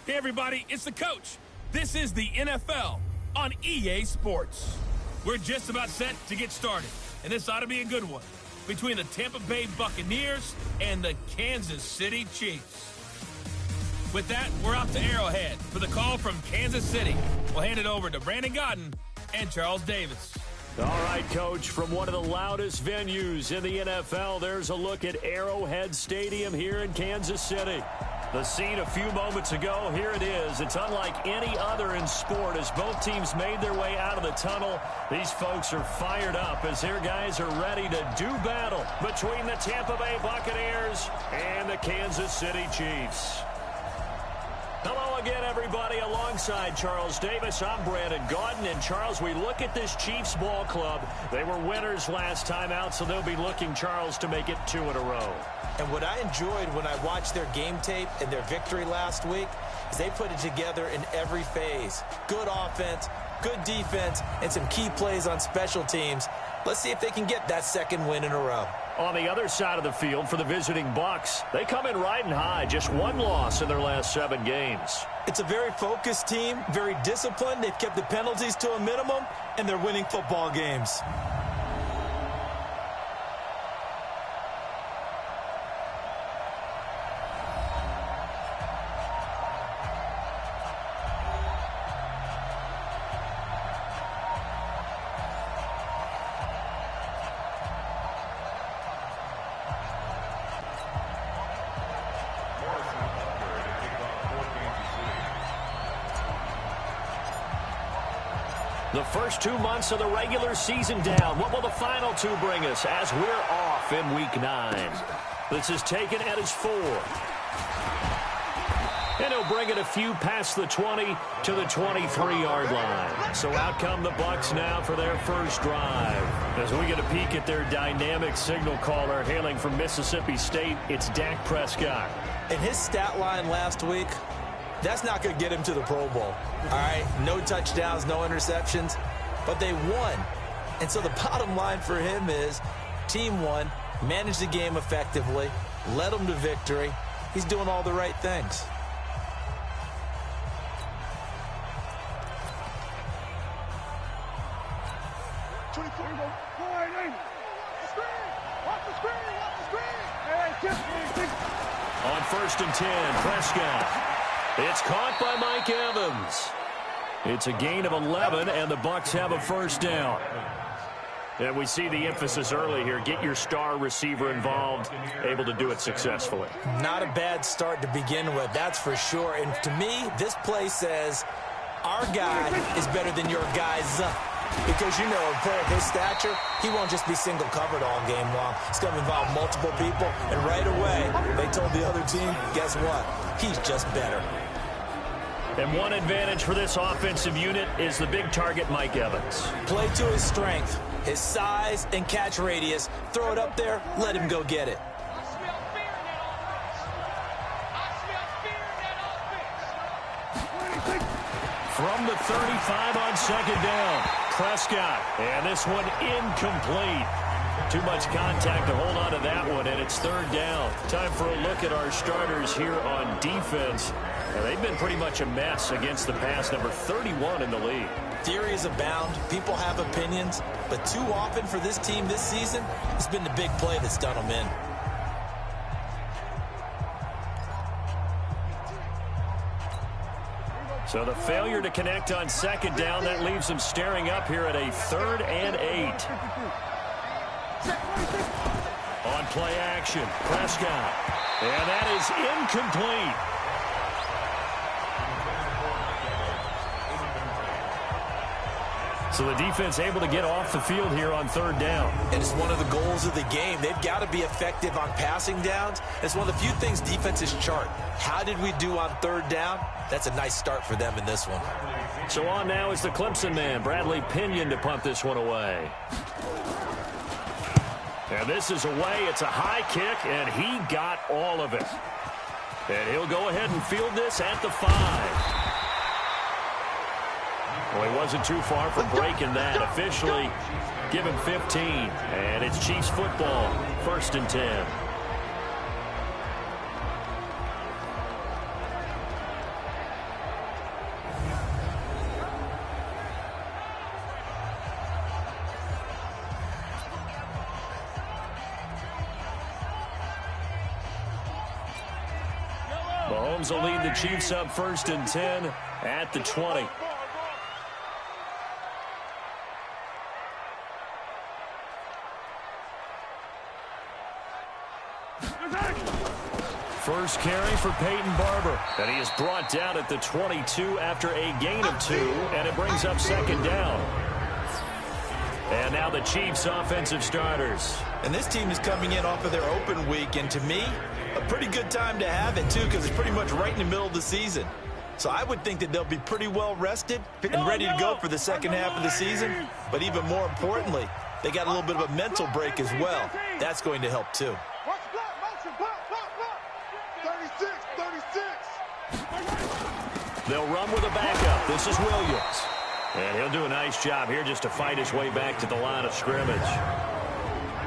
Hey, everybody, it's the coach. This is the NFL on EA Sports. We're just about set to get started, and this ought to be a good one between the Tampa Bay Buccaneers and the Kansas City Chiefs. With that, we're out to Arrowhead for the call from Kansas City. We'll hand it over to Brandon Godden and Charles Davis. All right, Coach, from one of the loudest venues in the NFL, there's a look at Arrowhead Stadium here in Kansas City. The scene a few moments ago, here it is. It's unlike any other in sport as both teams made their way out of the tunnel. These folks are fired up as their guys are ready to do battle between the Tampa Bay Buccaneers and the Kansas City Chiefs. Hello again, everybody. Alongside Charles Davis, I'm Brandon Godden. And, Charles, we look at this Chiefs ball club. They were winners last time out, so they'll be looking, Charles, to make it 2 in a row. And what I enjoyed when I watched their game tape and their victory last week is they put it together in every phase. Good offense, good defense, and some key plays on special teams. Let's see if they can get that second win in a row. On the other side of the field for the visiting Bucs, they come in riding high, just one loss in their last 7 games. It's a very focused team, very disciplined. They've kept the penalties to a minimum, and they're winning football games. The first 2 months of the regular season down. What will the final 2 bring us as we're off in Week 9? This is taken at his 4. And he'll bring it a few past the 20 to the 23-yard line. So out come the Bucs now for their first drive. As we get a peek at their dynamic signal caller hailing from Mississippi State, it's Dak Prescott. And his stat line last week, that's not going to get him to the Pro Bowl. All right, no touchdowns, no interceptions, but they won. And so the bottom line for him is team won, managed the game effectively, led them to victory. He's doing all the right things. On 1st and 10, Prescott. It's caught by Mike Evans. It's a gain of 11, and the Bucs have a first down. And we see the emphasis early here. Get your star receiver involved, able to do it successfully. Not a bad start to begin with, that's for sure. And to me, this play says our guy is better than your guy's. Because, you know, a player of his stature, he won't just be single covered all game long. It's going to involve multiple people. And right away, they told the other team, guess what? He's just better. And one advantage for this offensive unit is the big target, Mike Evans. Play to his strength, his size and catch radius. Throw it up there, let him go get it. From the 35 on 2nd down, Prescott. And this one incomplete. Too much contact to hold on to that one, and it's 3rd down. Time for a look at our starters here on defense. And they've been pretty much a mess against the pass, number 31 in the league. Theories abound. People have opinions. But too often for this team this season, it's been the big play that's done them in. So the failure to connect on 2nd down, that leaves them staring up here at a 3rd and 8. On play action, Prescott. And that is incomplete. So the defense able to get off the field here on 3rd down. And it's one of the goals of the game. They've got to be effective on passing downs. It's one of the few things defenses chart. How did we do on 3rd down? That's a nice start for them in this one. So on now is the Clemson man, Bradley Pinion, to punt this one away. And this is away. It's a high kick, and he got all of it. And he'll go ahead and field this at the 5. Well, he wasn't too far from breaking that. Officially, give him 15. And it's Chiefs football, 1st and 10. Mahomes will lead the Chiefs up 1st and 10 at the 20. First carry for Peyton Barber. And he is brought down at the 22 after a gain of 2, and it brings up 2nd down. And now the Chiefs' offensive starters. And this team is coming in off of their open week, and to me, a pretty good time to have it, too, because it's pretty much right in the middle of the season. So I would think that they'll be pretty well rested and ready to go for the second half of the season. But even more importantly, they got a little bit of a mental break as well. That's going to help, too. 36. They'll run with a backup. This is Williams. And he'll do a nice job here just to fight his way back to the line of scrimmage.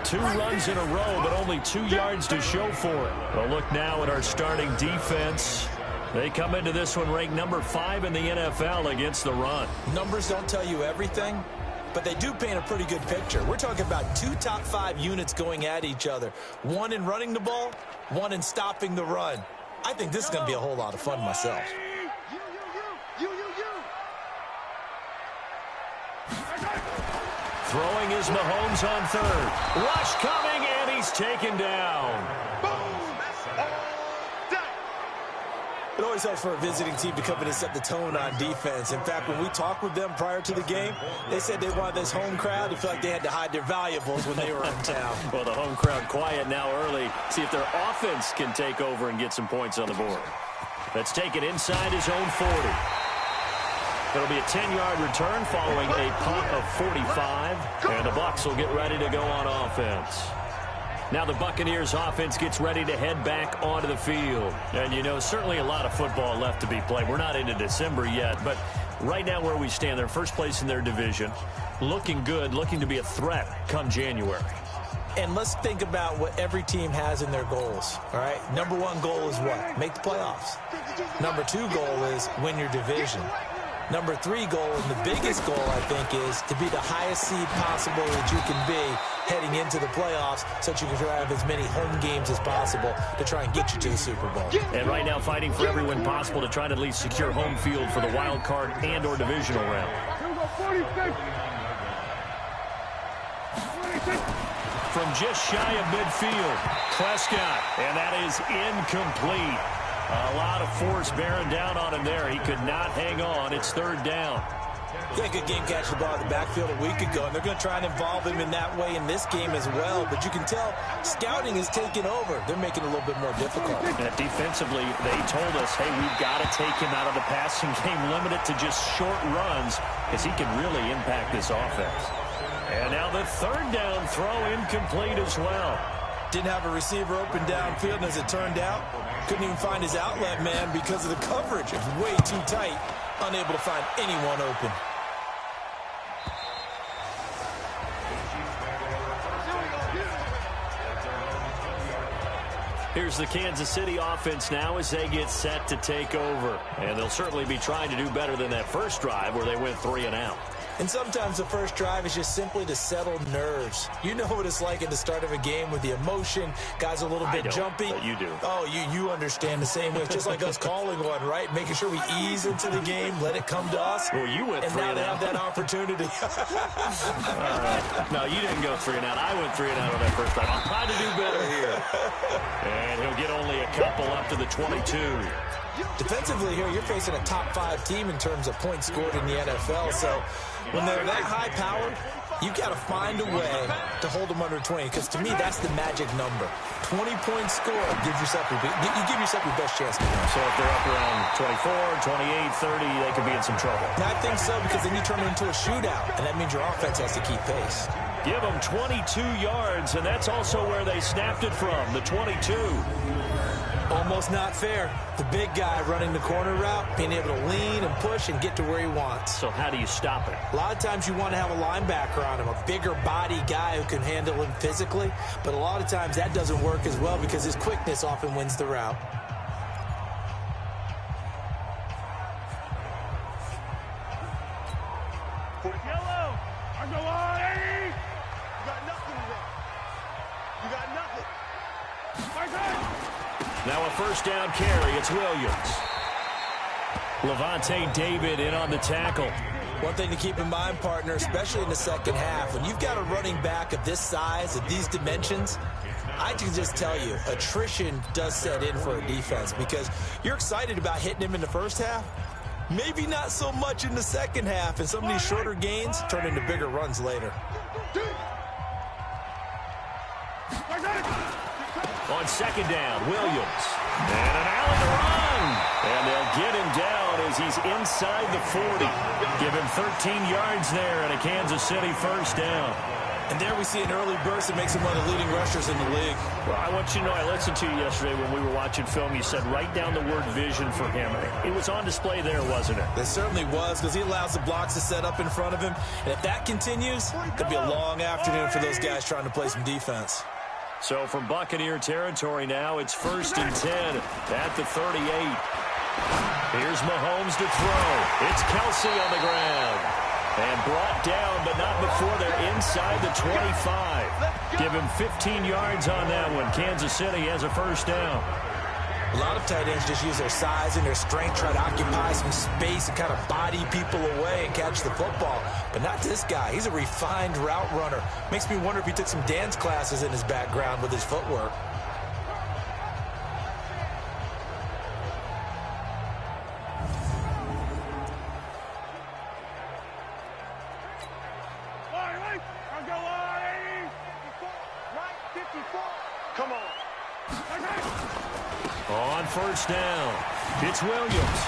2 runs in a row, but only 2 yards to show for it. Well, look now at our starting defense. They come into this one ranked number 5 in the NFL against the run. Numbers don't tell you everything, but they do paint a pretty good picture. We're talking about 2 top 5 units going at each other. 1 in running the ball, 1 in stopping the run. I think this is going to be a whole lot of fun myself. Throwing is Mahomes on 3rd. Rush coming, and he's taken down. It always helps for a visiting team to come in and set the tone on defense. In fact, when we talked with them prior to the game, they said they wanted this home crowd to feel like they had to hide their valuables when they were in town. Well, the home crowd quiet now early. See if their offense can take over and get some points on the board. That's taken inside his own 40. It'll be a 10-yard return following a punt of 45. And the Bucs will get ready to go on offense. Now the Buccaneers offense gets ready to head back onto the field. And, you know, certainly a lot of football left to be played. We're not into December yet, but right now where we stand, they're first place in their division. Looking good, looking to be a threat come January. And let's think about what every team has in their goals, all right? Number 1 goal is what? Make the playoffs. Number 2 goal is win your division. Number 3 goal, and the biggest goal, I think, is to be the highest seed possible that you can be heading into the playoffs so that you can have as many home games as possible to try and get you to the Super Bowl. And right now fighting for every win possible to try to at least secure home field for the wild card and or divisional round. From just shy of midfield, Prescott, and that is incomplete. A lot of force bearing down on him there. He could not hang on. It's 3rd down. He had a good game catching the ball in the backfield a week ago, and they're going to try and involve him in that way in this game as well. But you can tell scouting is taking over. They're making it a little bit more difficult. And defensively, they told us, hey, we've got to take him out of the passing game, limit it to just short runs, because he can really impact this offense. And now the 3rd down throw incomplete as well. Didn't have a receiver open downfield, and as it turned out, couldn't even find his outlet man because of the coverage. It was way too tight, unable to find anyone open. Here's the Kansas City offense now as they get set to take over. And they'll certainly be trying to do better than that first drive where they went 3 and out. And sometimes the first drive is just simply to settle nerves. You know what it's like at the start of a game with the emotion. Guys are a little bit jumpy. But you do. Oh, you understand the same way. It's just like us calling one, right? Making sure we ease into the game, let it come to us. Well, you went 3 and out. And now they have that opportunity. All right. No, you didn't go 3 and out. I went 3 and out on that first drive. I'll try to do better here. And he'll get only a couple up to the 22. Defensively here, you're facing a top 5 team in terms of points scored in the NFL. So when they're that high-powered, you've got to find a way to hold them under 20. Because to me, that's the magic number. 20 points scored gives yourself you give yourself your best chance to win. So if they're up around 24, 28, 30, they could be in some trouble. And I think so, because then you turn it into a shootout, and that means your offense has to keep pace. Give them 22 yards, and that's also where they snapped it from, the 22. Almost not fair. The big guy running the corner route, being able to lean and push and get to where he wants. So how do you stop it? A lot of times you want to have a linebacker on him, a bigger body guy who can handle him physically. But a lot of times that doesn't work as well because his quickness often wins the route. Yellow! I go on, Eddie! You got nothing today. You got nothing. My God! Now a first down carry. It's Williams. Levante David in on the tackle. One thing to keep in mind, partner, especially in the second half, when you've got a running back of this size, of these dimensions, I can just tell you, attrition does set in for a defense because you're excited about hitting him in the first half. Maybe not so much in the second half, and some of these shorter gains turn into bigger runs later. On second down, Williams. And an alley to run. And they'll get him down as he's inside the 40. Give him 13 yards there and a Kansas City first down. And there we see an early burst that makes him one of the leading rushers in the league. Well, I want you to know, I listened to you yesterday when we were watching film. You said write down the word vision for him. It was on display there, wasn't it? It certainly was, because he allows the blocks to set up in front of him. And if that continues, it'll be a long afternoon for those guys trying to play some defense. So from Buccaneer territory now, it's 1st and 10 at the 38. Here's Mahomes to throw. It's Kelsey on the ground. And brought down, but not before they're inside the 25. Give him 15 yards on that one. Kansas City has a first down. A lot of tight ends just use their size and their strength, try to occupy some space and kind of body people away and catch the football. But not this guy. He's a refined route runner. Makes me wonder if he took some dance classes in his background with his footwork. Come on. On first down, it's Williams.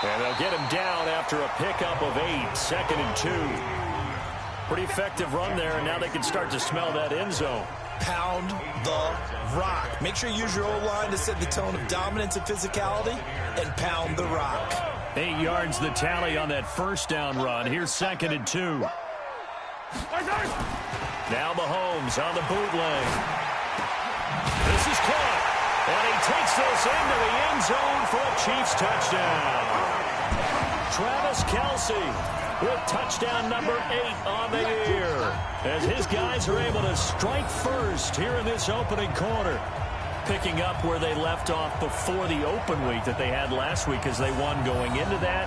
And they'll get him down after a pickup of 8, 2nd and 2. Pretty effective run there, and now they can start to smell that end zone. Pound the rock. Make sure you use your O-line to set the tone of dominance and physicality, and pound the rock. 8 yards the tally on that first down run. Here's 2nd and 2. Now Mahomes on the bootleg. This is caught. And he takes this into the end zone for a Chiefs touchdown. Travis Kelsey with touchdown number 8 on the year, as his guys are able to strike first here in this opening quarter, picking up where they left off before the open week that they had last week as they won going into that,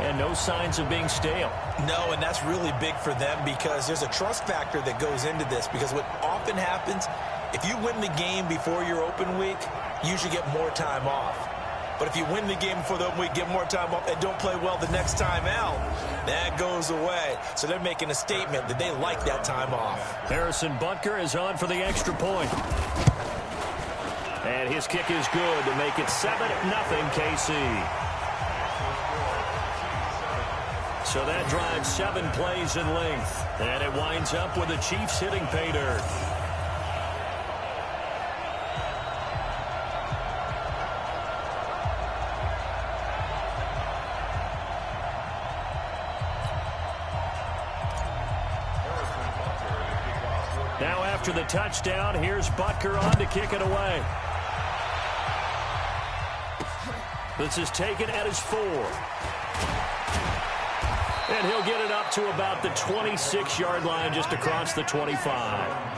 and no signs of being stale. No, and that's really big for them because there's a trust factor that goes into this, because what often happens, if you win the game before your open week, you usually get more time off. But if you win the game before the open week, get more time off, and don't play well the next time out, that goes away. So they're making a statement that they like that time off. Harrison Butker is on for the extra point. And his kick is good to make it 7-0 KC. So that drives 7 plays in length. And it winds up with the Chiefs hitting pay dirt. Now after the touchdown, here's Butker on to kick it away. This is taken at his 4. And he'll get it up to about the 26-yard line, just across the 25.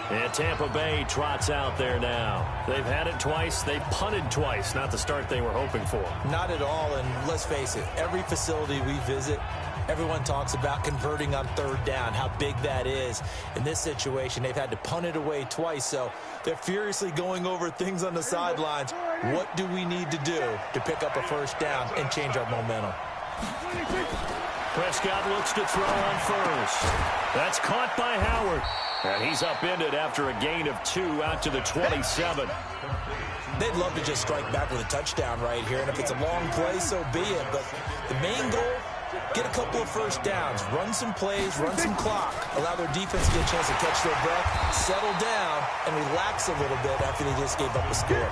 And Tampa Bay trots out there now. They've had it twice. They've punted twice. Not the start they were hoping for. Not at all, and let's face it, every facility we visit, everyone talks about converting on 3rd down, how big that is. In this situation, they've had to punt it away twice, so they're furiously going over things on the sidelines. What do we need to do to pick up a first down and change our momentum? Prescott looks to throw on first. That's caught by Howard. And he's upended after a gain of 2 out to the 27. They'd love to just strike back with a touchdown right here, and if it's a long play, so be it. But the main goal, get a couple of first downs, run some plays, run some clock, allow their defense to get a chance to catch their breath, settle down, and relax a little bit after they just gave up a score.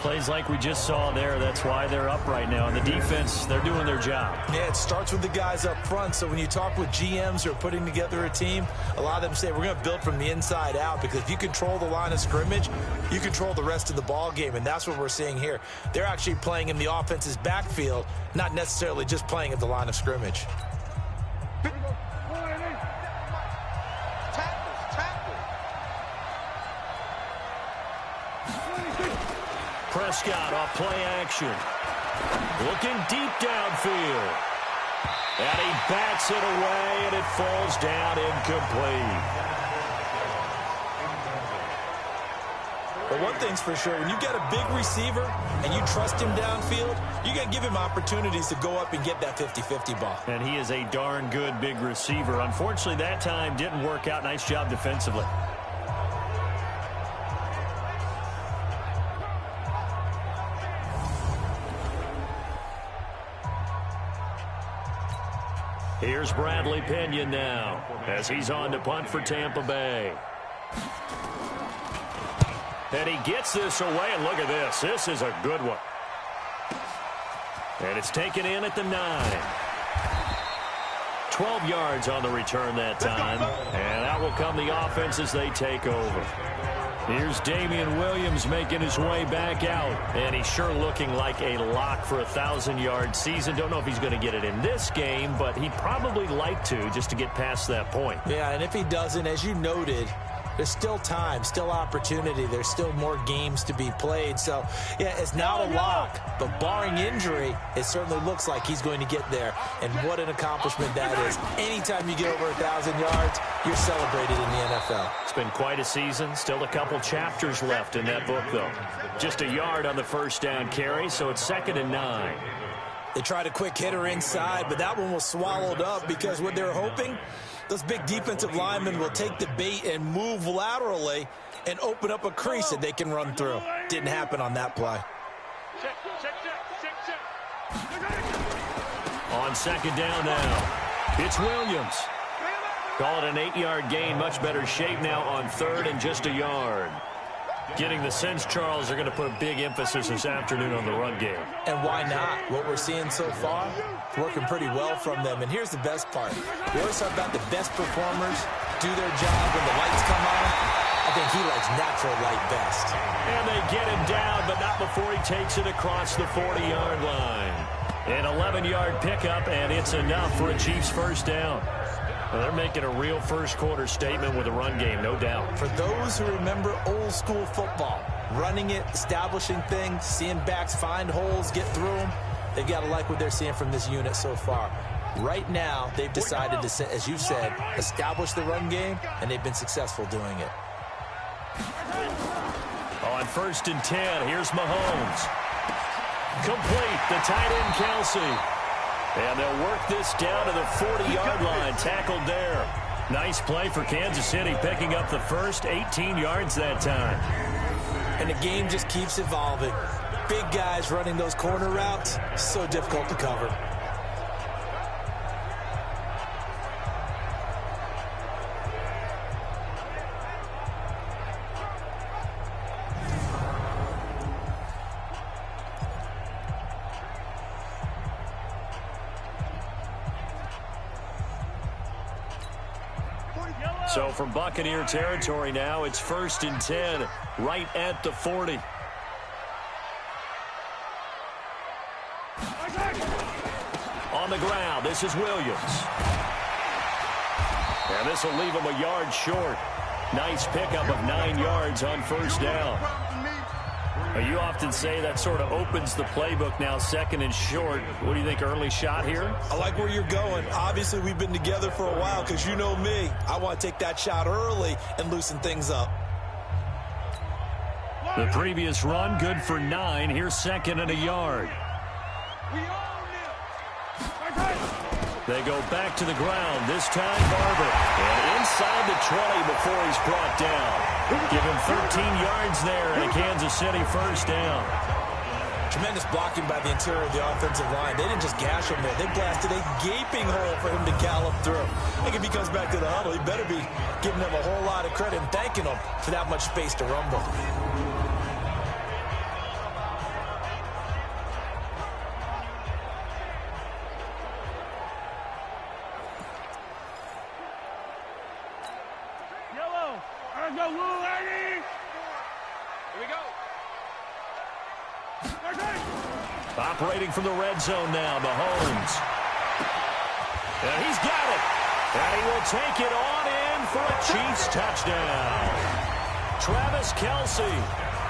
Plays like we just saw there, that's why they're up right now. And the defense, they're doing their job. Yeah, it starts with the guys up front. So when you talk with GMs who are putting together a team, a lot of them say we're going to build from the inside out, because if you control the line of scrimmage, you control the rest of the ball game, and that's what we're seeing here. They're actually playing in the offense's backfield, not necessarily just playing at the line of scrimmage. Prescott off play action. Looking deep downfield. And he bats it away, and it falls down incomplete. But one thing's for sure, when you got a big receiver and you trust him downfield, you got to give him opportunities to go up and get that 50-50 ball. And he is a darn good big receiver. Unfortunately, that time didn't work out. Nice job defensively. Here's Bradley Pinion now as he's on to punt for Tampa Bay. And he gets this away, and look at this. This is a good one. And it's taken in at the 9. 12 yards on the return that time. And out will come the offense as they take over. Here's Damian Williams making his way back out. And he's sure looking like a lock for a 1,000-yard season. Don't know if he's going to get it in this game, but he'd probably like to just to get past that point. Yeah, and if he doesn't, as you noted, there's still time, still opportunity. There's still more games to be played. So, yeah, it's not a lock, but barring injury, it certainly looks like he's going to get there. And what an accomplishment that is. Anytime you get over 1,000 yards, you're celebrated in the NFL. It's been quite a season. Still a couple chapters left in that book, though. Just a yard on the first down carry, so it's 2nd and 9. They tried a quick hitter inside, but that one was swallowed up because what they're hoping, those big defensive linemen will take the bait and move laterally and open up a crease that they can run through. Didn't happen on that play. On 2nd down now, it's Williams. Call it an 8-yard gain. Much better shape now on 3rd and just a yard. Getting the sense, Charles, they're going to put a big emphasis this afternoon on the run game. And why not? What we're seeing so far, it's working pretty well from them. And here's the best part. We always talk about the best performers do their job when the lights come on. I think he likes natural light best. And they get him down, but not before he takes it across the 40-yard line. An 11-yard pickup, and it's enough for a Chiefs first down. Well, they're making a real first-quarter statement with a run game, no doubt. For those who remember old-school football, running it, establishing things, seeing backs find holes, get through them, they've got to like what they're seeing from this unit so far. Right now, they've decided to, as you said, establish the run game, and they've been successful doing it. On 1st and 10, here's Mahomes. Complete, the tight end, Kelsey. And they'll work this down to the 40-yard line, tackled there. Nice play for Kansas City, picking up the first 18 yards that time. And the game just keeps evolving. Big guys running those corner routes, so difficult to cover. So from Buccaneer territory now, it's 1st and 10, right at the 40. On the ground, this is Williams. And this will leave him a yard short. Nice pickup of 9 yards on first down. You often say that sort of opens the playbook now, 2nd and short. What do you think, early shot here? I like where you're going. Obviously, we've been together for a while because you know me. I want to take that shot early and loosen things up. The previous run, good for 9. Here's 2nd and a yard. They go back to the ground, this time Barber. And inside the 20 before he's brought down. Give him 13 yards there and a Kansas City first down. Tremendous blocking by the interior of the offensive line. They didn't just gash him there. They blasted a gaping hole for him to gallop through. I think if he comes back to the huddle, he better be giving them a whole lot of credit and thanking them for that much space to rumble. Operating from the red zone now, Mahomes. And he's got it. And he will take it on in for a Chiefs touchdown. Travis Kelce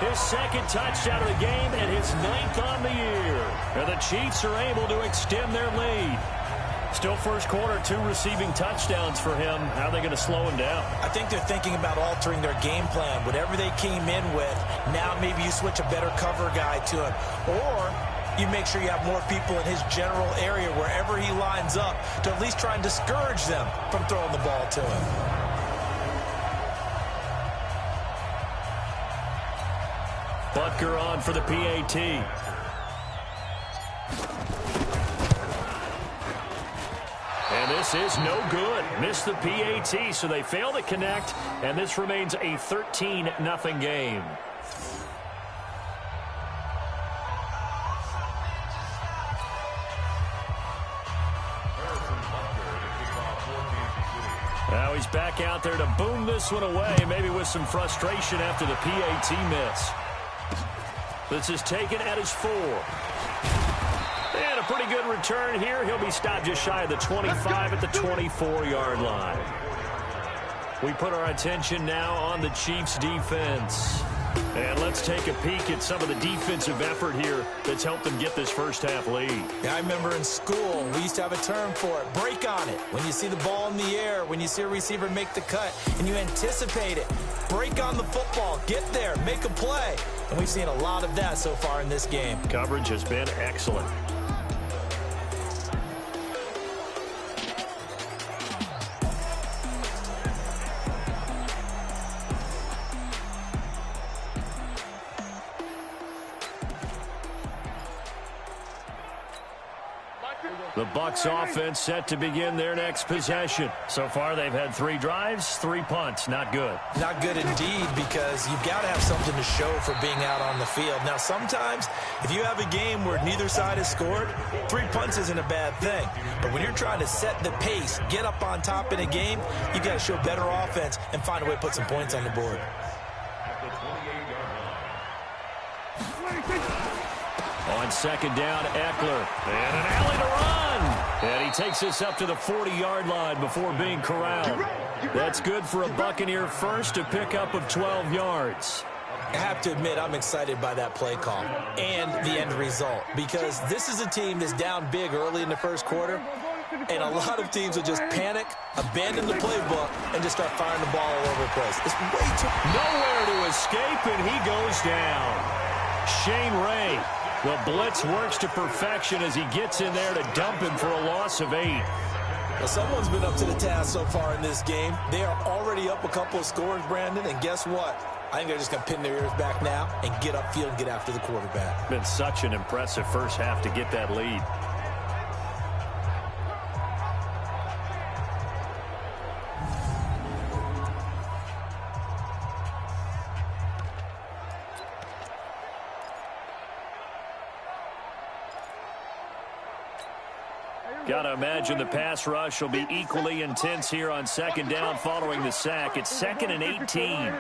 His second touchdown of the game and his 9th on the year. And the Chiefs are able to extend their lead. Still first quarter, 2 receiving touchdowns for him. How are they going to slow him down? I think they're thinking about altering their game plan. Whatever they came in with, now maybe you switch a better cover guy to him. Or you make sure you have more people in his general area wherever he lines up to at least try and discourage them from throwing the ball to him. Butker on for the PAT. And this is no good. Missed the PAT, so they fail to connect, and this remains a 13-0 game. Now he's back out there to boom this one away, maybe with some frustration after the PAT miss. This is taken at his 4. And a pretty good return here. He'll be stopped just shy of the 25 at the 24-yard line. We put our attention now on the Chiefs' defense. And let's take a peek at some of the defensive effort here that's helped them get this first-half lead. Yeah, I remember in school, we used to have a term for it. Break on it. When you see the ball in the air, when you see a receiver make the cut, and you anticipate it. Break on the football. Get there. Make a play. And we've seen a lot of that so far in this game. Coverage has been excellent. The Bucs offense set to begin their next possession. So far, they've had 3 drives, 3 punts. Not good. Not good indeed, because you've got to have something to show for being out on the field. Now, sometimes, if you have a game where neither side has scored, 3 punts isn't a bad thing. But when you're trying to set the pace, get up on top in a game, you've got to show better offense and find a way to put some points on the board. On second down, Eckler. And an alley to run. And he takes this up to the 40-yard line before being corralled. That's good for a Buccaneer first, a pickup of 12 yards. I have to admit, I'm excited by that play call and the end result, because this is a team that's down big early in the first quarter, and a lot of teams will just panic, abandon the playbook, and just start firing the ball all over the place. It's way too... Nowhere to escape, and he goes down. Shane Ray. The blitz works to perfection as he gets in there to dump him for a loss of 8. Well, someone's been up to the task so far in this game. They are already up a couple of scores, Brandon, and guess what? I think they're just going to pin their ears back now and get upfield and get after the quarterback. Been such an impressive first half to get that lead. Got to imagine the pass rush will be equally intense here on second down following the sack. It's 2nd and 18.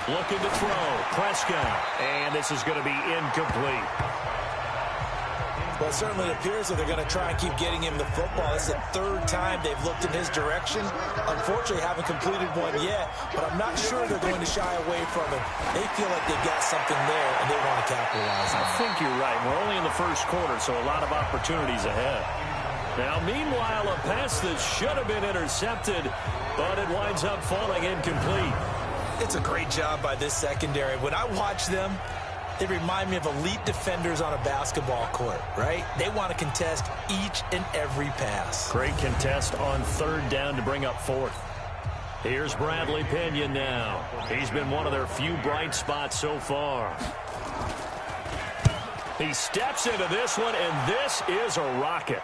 Looking to throw. Prescott. And this is going to be incomplete. Well, it certainly appears that they're going to try and keep getting him the football. It's the 3rd time they've looked in his direction. Unfortunately, haven't completed one yet, but I'm not sure they're going to shy away from it. They feel like they've got something there, and they want to capitalize on it. I think you're right. We're only in the first quarter, so a lot of opportunities ahead. Now, meanwhile, a pass that should have been intercepted, but it winds up falling incomplete. It's a great job by this secondary. When I watch them, they remind me of elite defenders on a basketball court, right? They want to contest each and every pass. Great contest on 3rd down to bring up 4th. Here's Bradley Pinion now. He's been one of their few bright spots so far. He steps into this one, and this is a rocket.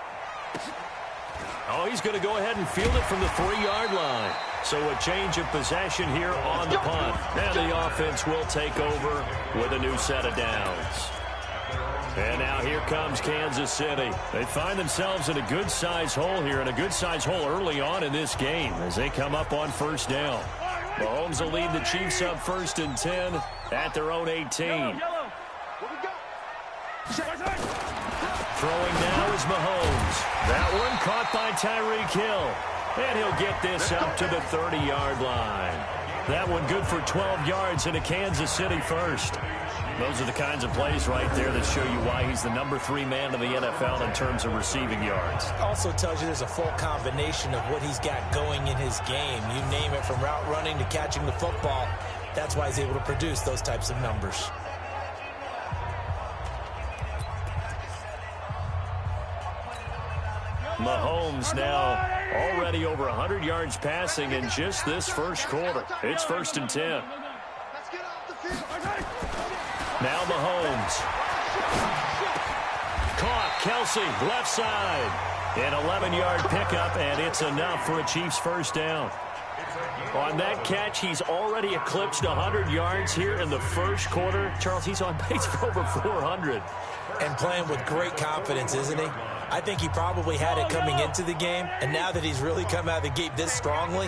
Oh, he's going to go ahead and field it from the 3-yard line. So a change of possession here on the punt. And the offense will take over with a new set of downs. And now here comes Kansas City. They find themselves in a good-sized hole here, and a good-sized hole early on in this game as they come up on 1st down. Mahomes will lead the Chiefs up 1st and 10 at their own 18. Throwing now is Mahomes. That one caught by Tyreek Hill. And he'll get this up to the 30-yard line. That one good for 12 yards into Kansas City first. Those are the kinds of plays right there that show you why he's the number 3 man in the NFL in terms of receiving yards. Also tells you there's a full combination of what he's got going in his game. You name it, from route running to catching the football. That's why he's able to produce those types of numbers. Mahomes now already over 100 yards passing in just this first quarter. It's 1st and 10. Now Mahomes. Caught. Kelsey, left side. An 11-yard pickup, and it's enough for a Chiefs first down. On that catch, he's already eclipsed 100 yards here in the first quarter. Charles, he's on pace for over 400. And playing with great confidence, isn't he? I think he probably had it coming into the game, and now that he's really come out of the gate this strongly,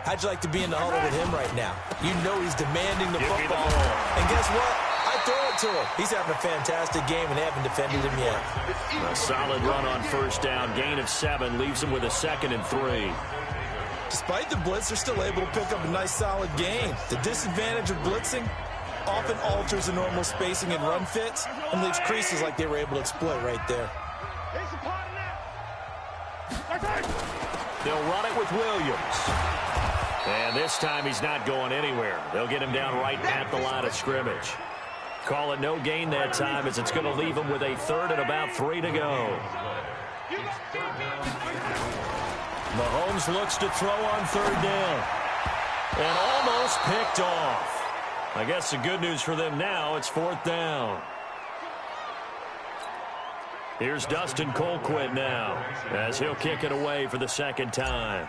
how'd you like to be in the huddle with him right now? You know he's demanding the football. And guess what? I throw it to him. He's having a fantastic game, and they haven't defended him yet. A solid run on first down. Gain of 7 leaves him with a 2nd and 3. Despite the blitz, they're still able to pick up a nice, solid gain. The disadvantage of blitzing often alters the normal spacing and run fits and leaves creases like they were able to exploit right there. They'll run it with Williams. And this time he's not going anywhere. They'll get him down right at the line of scrimmage. Call it no gain that time, as it's going to leave him with a 3rd and about 3 to go. Mahomes looks to throw on 3rd down. And almost picked off. I guess the good news for them now, it's 4th down. Here's Dustin Colquitt now, as he'll kick it away for the 2nd time.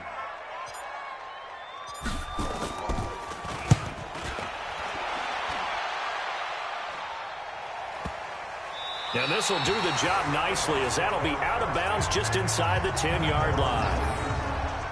And this will do the job nicely, as that'll be out of bounds just inside the 10-yard line.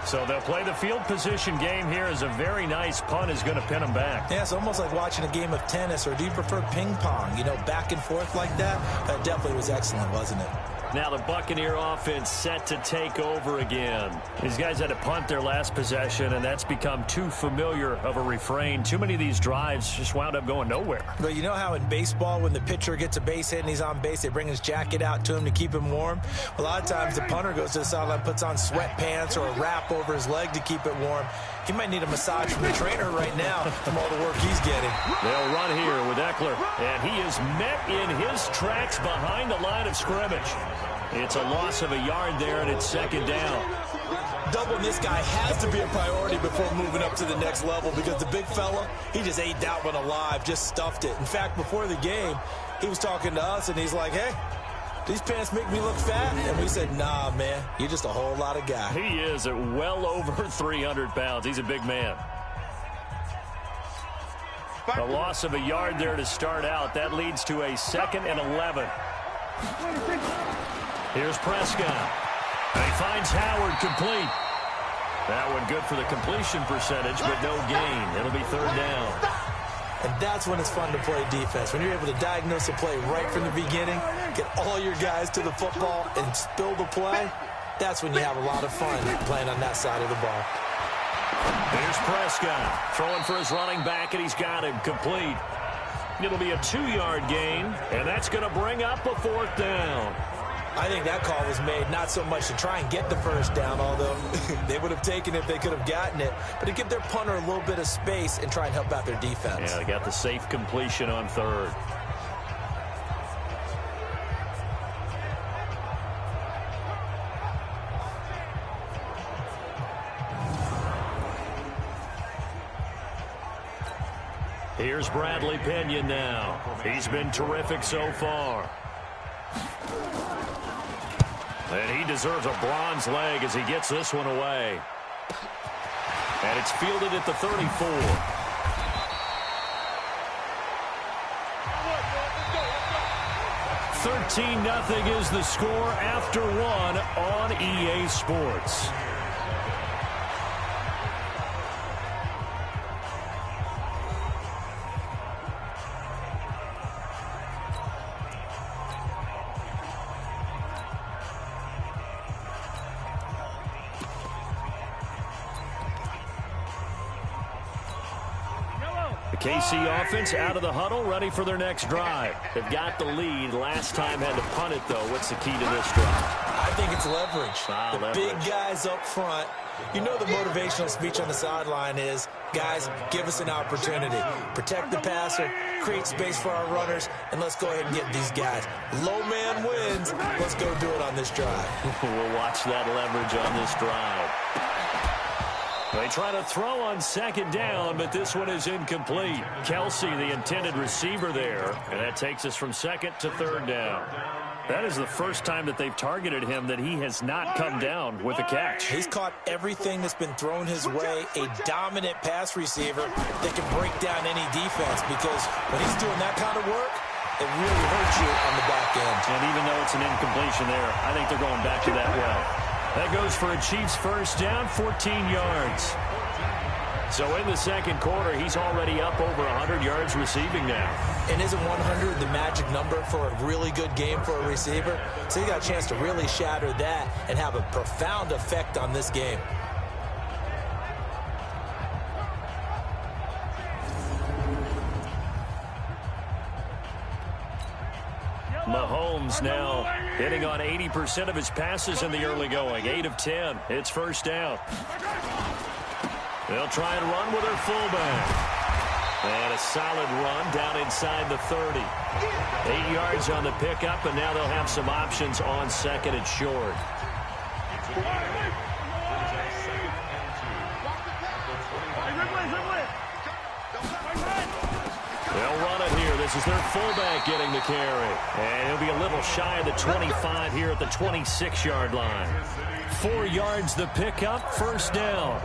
So they'll play the field position game here, as a very nice punt is going to pin them back. Yeah, it's almost like watching a game of tennis, or do you prefer ping pong? You know, back and forth like that? That definitely was excellent, wasn't it? Now the Buccaneer offense set to take over again. These guys had to punt their last possession, and that's become too familiar of a refrain. Too many of these drives just wound up going nowhere. But you know how in baseball, when the pitcher gets a base hit and he's on base, they bring his jacket out to him to keep him warm? A lot of times the punter goes to the sideline, puts on sweatpants or a wrap over his leg to keep it warm. He might need a massage from the trainer right now from all the work he's getting. They'll run here with Eckler, and he is met in his tracks behind the line of scrimmage. It's a loss of a yard there, and it's 2nd down. Doubling this guy has to be a priority before moving up to the next level, because the big fella, he just ate that one alive, just stuffed it. In fact, before the game, he was talking to us, and he's like, hey, these pants make me look fat? And we said, nah, man, you're just a whole lot of guy. He is at well over 300 pounds. He's a big man. A loss of a yard there to start out. That leads to a 2nd and 11. Here's Prescott. And he finds Howard complete. That one good for the completion percentage, but no gain. It'll be 3rd down. And that's when it's fun to play defense. When you're able to diagnose a play right from the beginning, get all your guys to the football, and spill the play, that's when you have a lot of fun playing on that side of the ball. Here's Prescott throwing for his running back, and he's got him complete. It'll be a 2-yard gain, and that's going to bring up a 4th down. I think that call was made not so much to try and get the first down, although they would have taken it if they could have gotten it, but to give their punter a little bit of space and try and help out their defense. Yeah, they got the safe completion on 3rd. Here's Bradley Pinion now. He's been terrific so far. And he deserves a bronze leg as he gets this one away. And it's fielded at the 34. $13-0 is the score after 1 on EA Sports. KC offense out of the huddle, ready for their next drive. They've got the lead. Last time had to punt it, though. What's the key to this drive? I think it's leverage. Big guys up front. You know the motivational speech on the sideline is, guys, give us an opportunity. Protect the passer, create space for our runners, and let's go ahead and get these guys. Low man wins. Let's go do it on this drive. We'll watch that leverage on this drive. They try to throw on second down, but this one is incomplete. Kelsey, the intended receiver there, and that takes us from second to third down. That is the first time that they've targeted him that he has not come down with a catch. He's caught everything that's been thrown his way, a dominant pass receiver that can break down any defense, because when he's doing that kind of work, it really hurts you on the back end. And even though it's an incompletion there, I think they're going back to that well. That goes for a Chiefs first down, 14 yards. So in the second quarter, he's already up over 100 yards receiving now. And isn't 100 the magic number for a really good game for a receiver? So he got a chance to really shatter that and have a profound effect on this game. Mahomes now hitting on 80% of his passes in the early going. 8 of 10. It's first down. They'll try and run with their fullback. And a solid run down inside the 30. 8 yards on the pickup, and now they'll have some options on second and short. They'll run it here. This is their fullback getting the carry. And he'll be a little shy of the 25 here at the 26-yard line. 4 yards the pickup, first down.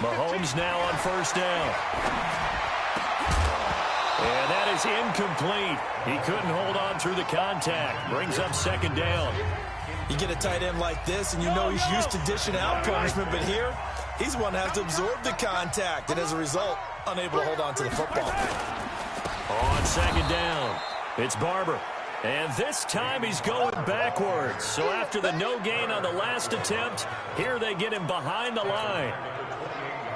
Mahomes now on first down. And that is incomplete. He couldn't hold on through the contact. Brings up second down. You get a tight end like this, and you know he's used to dishing out punishment, but here, he's one that has to absorb the contact, and as a result, unable to hold on to the football. On second down, it's Barber. And this time he's going backwards. So after the no gain on the last attempt, here they get him behind the line.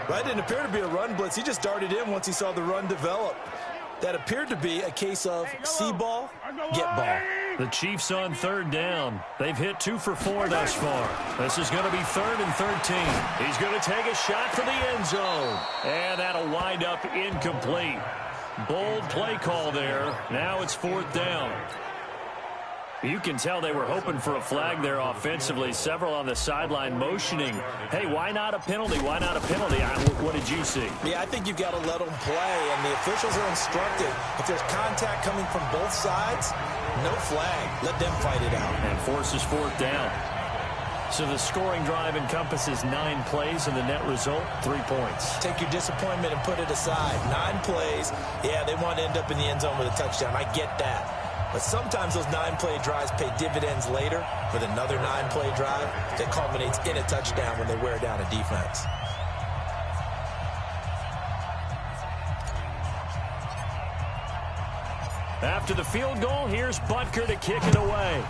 That didn't appear to be a run blitz. He just darted in once he saw the run develop. That appeared to be a case of see ball, get ball. The Chiefs on third down. They've hit 2 for 4 thus far. This is going to be 3rd and 13. He's going to take a shot for the end zone. And that'll wind up incomplete. Bold play call there. Now it's 4th down. You can tell they were hoping for a flag there offensively. Several on the sideline motioning. Hey, why not a penalty? Why not a penalty? What did you see? Yeah, I think you've got to let them play, and the officials are instructed. If there's contact coming from both sides, no flag. Let them fight it out. And forces 4th down. So the scoring drive encompasses 9 plays, and the net result, 3 points. Take your disappointment and put it aside. 9 plays. Yeah, they want to end up in the end zone with a touchdown. I get that. But sometimes those 9-play drives pay dividends later with another 9-play drive that culminates in a touchdown when they wear down a defense. After the field goal, here's Butker to kick it away.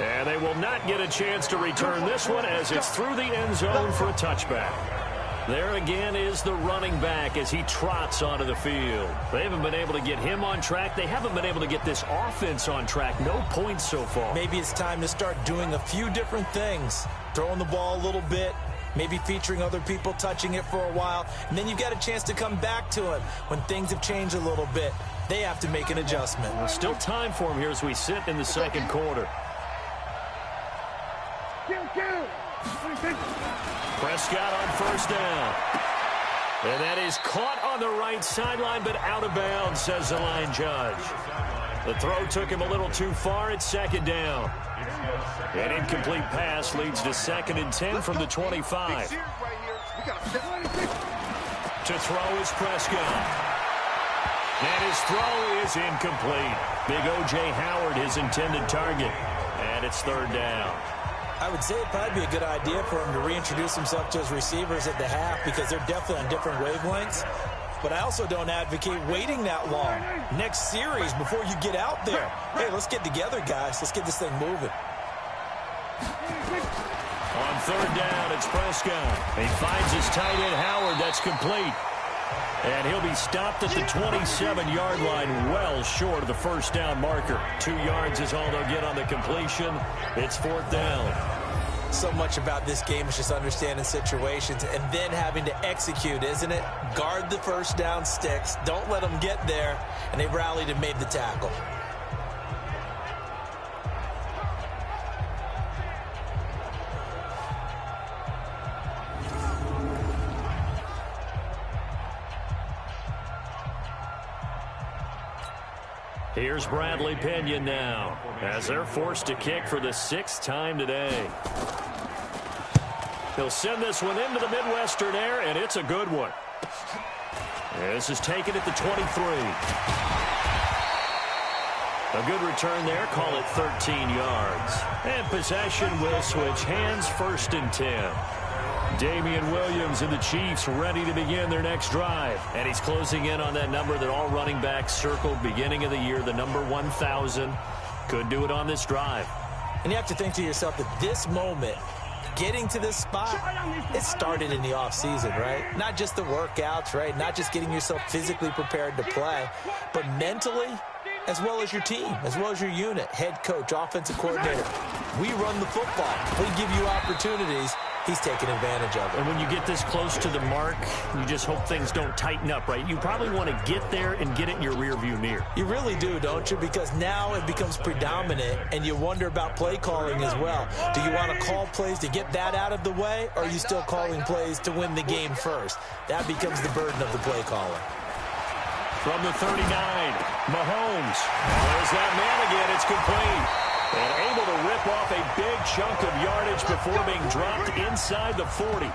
And they will not get a chance to return this one as it's through the end zone for a touchback. There again is the running back as he trots onto the field. They haven't been able to get him on track. They haven't been able to get this offense on track. No points so far. Maybe it's time to start doing a few different things. Throwing the ball a little bit, maybe featuring other people touching it for a while, and then you've got a chance to come back to him when things have changed a little bit. They have to make an adjustment. Well, still time for him here as we sit in the second quarter. Prescott on first down. And that is caught on the right sideline, but out of bounds, says the line judge. The throw took him a little too far at second down. An incomplete pass leads to 2nd and 10 from the 25. To throw is Prescott. And his throw is incomplete. Big O.J. Howard, his intended target. And it's 3rd down. I would say it'd probably be a good idea for him to reintroduce himself to his receivers at the half because they're definitely on different wavelengths. but I also don't advocate waiting that long. Next series before you get out there. Hey, let's get together, guys. Let's get this thing moving. On third down, it's Prescott. He finds his tight end, Howard. That's complete. And he'll be stopped at the 27-yard line, well short of the first down marker. 2 yards is all they'll get on the completion. It's fourth down. So much about this game is just understanding situations and then having to execute, isn't it? Guard the first down sticks. Don't let them get there. And they rallied and made the tackle. Here's Bradley Pinion now as they're forced to kick for the 6th time today. He'll send this one into the Midwestern air, and it's a good one. This is taken at the 23. A good return there. Call it 13 yards. And possession will switch hands, 1st and 10. Damian Williams and the Chiefs ready to begin their next drive. And he's closing in on that number that all running backs circled beginning of the year, the number 1,000. Could do it on this drive. And you have to think to yourself that this moment, getting to this spot, it started in the offseason, right? Not just the workouts, right? Not just getting yourself physically prepared to play, but mentally, as well as your team, as well as your unit, head coach, offensive coordinator. We run the football. We give you opportunities. He's taking advantage of it. And when you get this close to the mark, you just hope things don't tighten up, right? You probably want to get there and get it in your rearview mirror. You really do, don't you? Because now it becomes predominant, and you wonder about play calling as well. Do you want to call plays to get that out of the way, or are you still calling plays to win the game first? That becomes the burden of the play caller. From the 39, Mahomes. There's that man again. It's complete. And able to rip off a big chunk of yardage before being dropped inside the 40.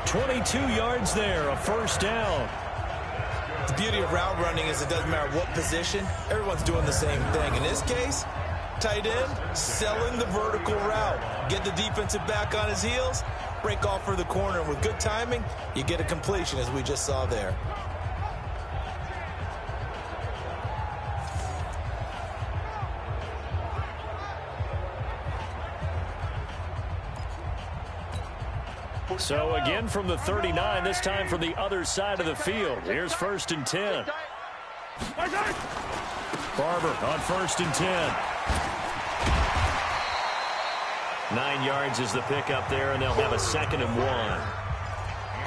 22 yards there, a first down. The beauty of route running is it doesn't matter what position. Everyone's doing the same thing. In this case, tight end, selling the vertical route. Get the defensive back on his heels, break off for the corner. And with good timing, you get a completion, as we just saw there. So again from the 39, this time from the other side of the field. Here's 1st and 10. Barber on 1st and 10. 9 yards is the pickup there, and they'll have a 2nd and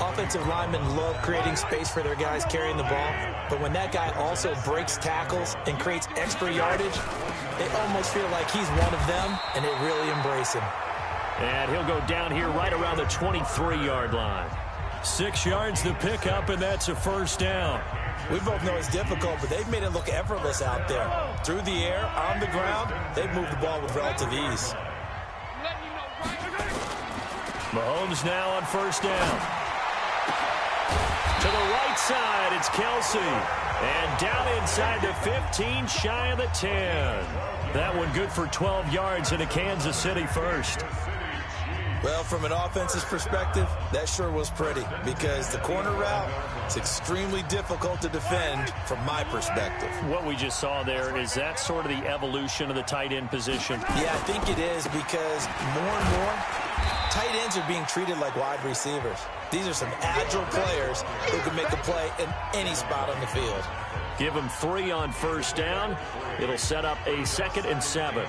1. Offensive linemen love creating space for their guys carrying the ball, but when that guy also breaks tackles and creates extra yardage, they almost feel like he's one of them, and they really embrace him. And he'll go down here right around the 23-yard line. 6 yards the pickup, and that's a first down. We both know it's difficult, but they've made it look effortless out there. Through the air, on the ground, they've moved the ball with relative ease. Mahomes now on first down. To the right side, it's Kelsey. And down inside the 15, shy of the 10. That one good for 12 yards in a Kansas City first. Well, from an offense's perspective, that sure was pretty because the corner route is extremely difficult to defend from my perspective. What we just saw there, is that sort of the evolution of the tight end position? Yeah, I think it is because more and more, tight ends are being treated like wide receivers. These are some agile players who can make a play in any spot on the field. Give them 3 on first down. It'll set up a 2nd and 7.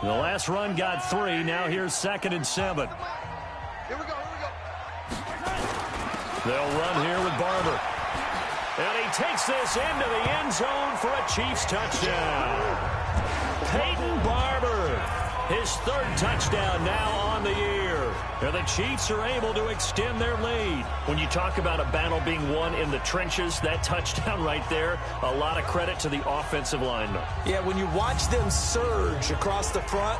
The last run got 3. Now here's 2nd and 7. Here we go. They'll run here with Barber. And he takes this into the end zone for a Chiefs touchdown. Peyton Barber, his 3rd touchdown now on the year. And the Chiefs are able to extend their lead. When you talk about a battle being won in the trenches, that touchdown right there, a lot of credit to the offensive linemen. Yeah, when you watch them surge across the front,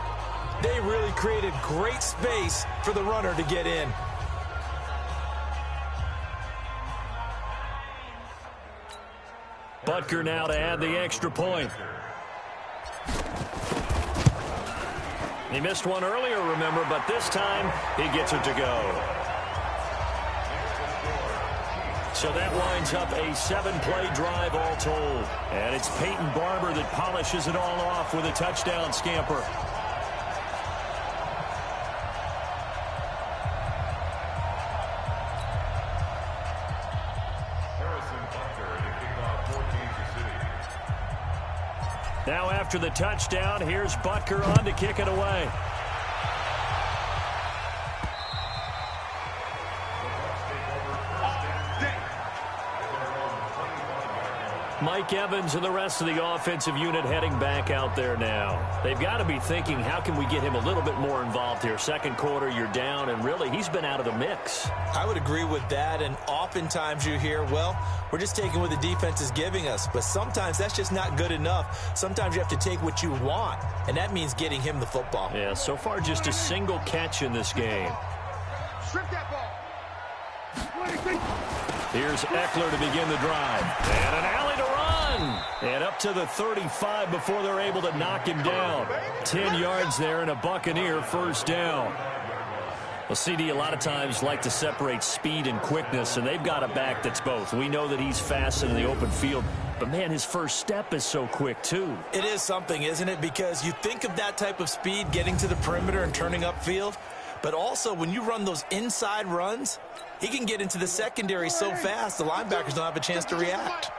they really created great space for the runner to get in. Butker now to add the extra point. He missed one earlier, remember, but this time he gets it to go. So that winds up a 7-play drive all told. And it's Peyton Barber that polishes it all off with a touchdown scamper. Now after the touchdown, here's Butker on to kick it away. Mike Evans and the rest of the offensive unit heading back out there now. They've got to be thinking, how can we get him a little bit more involved here? Second quarter, you're down, and really, he's been out of the mix. I would agree with that, and oftentimes you hear, well, we're just taking what the defense is giving us. But sometimes that's just not good enough. Sometimes you have to take what you want, and that means getting him the football. Yeah, so far just a single catch in this game. Strip that ball. Here's Eckler to begin the drive. And an alley to run. And up to the 35 before they're able to knock him down. 10 yards there and a Buccaneer first down. Well, CD a lot of times like to separate speed and quickness, and they've got a back that's both. We know that he's fast in the open field, but, man, his first step is so quick, too. It is something, isn't it? Because you think of that type of speed getting to the perimeter and turning upfield, but also when you run those inside runs, he can get into the secondary so fast the linebackers don't have a chance to react.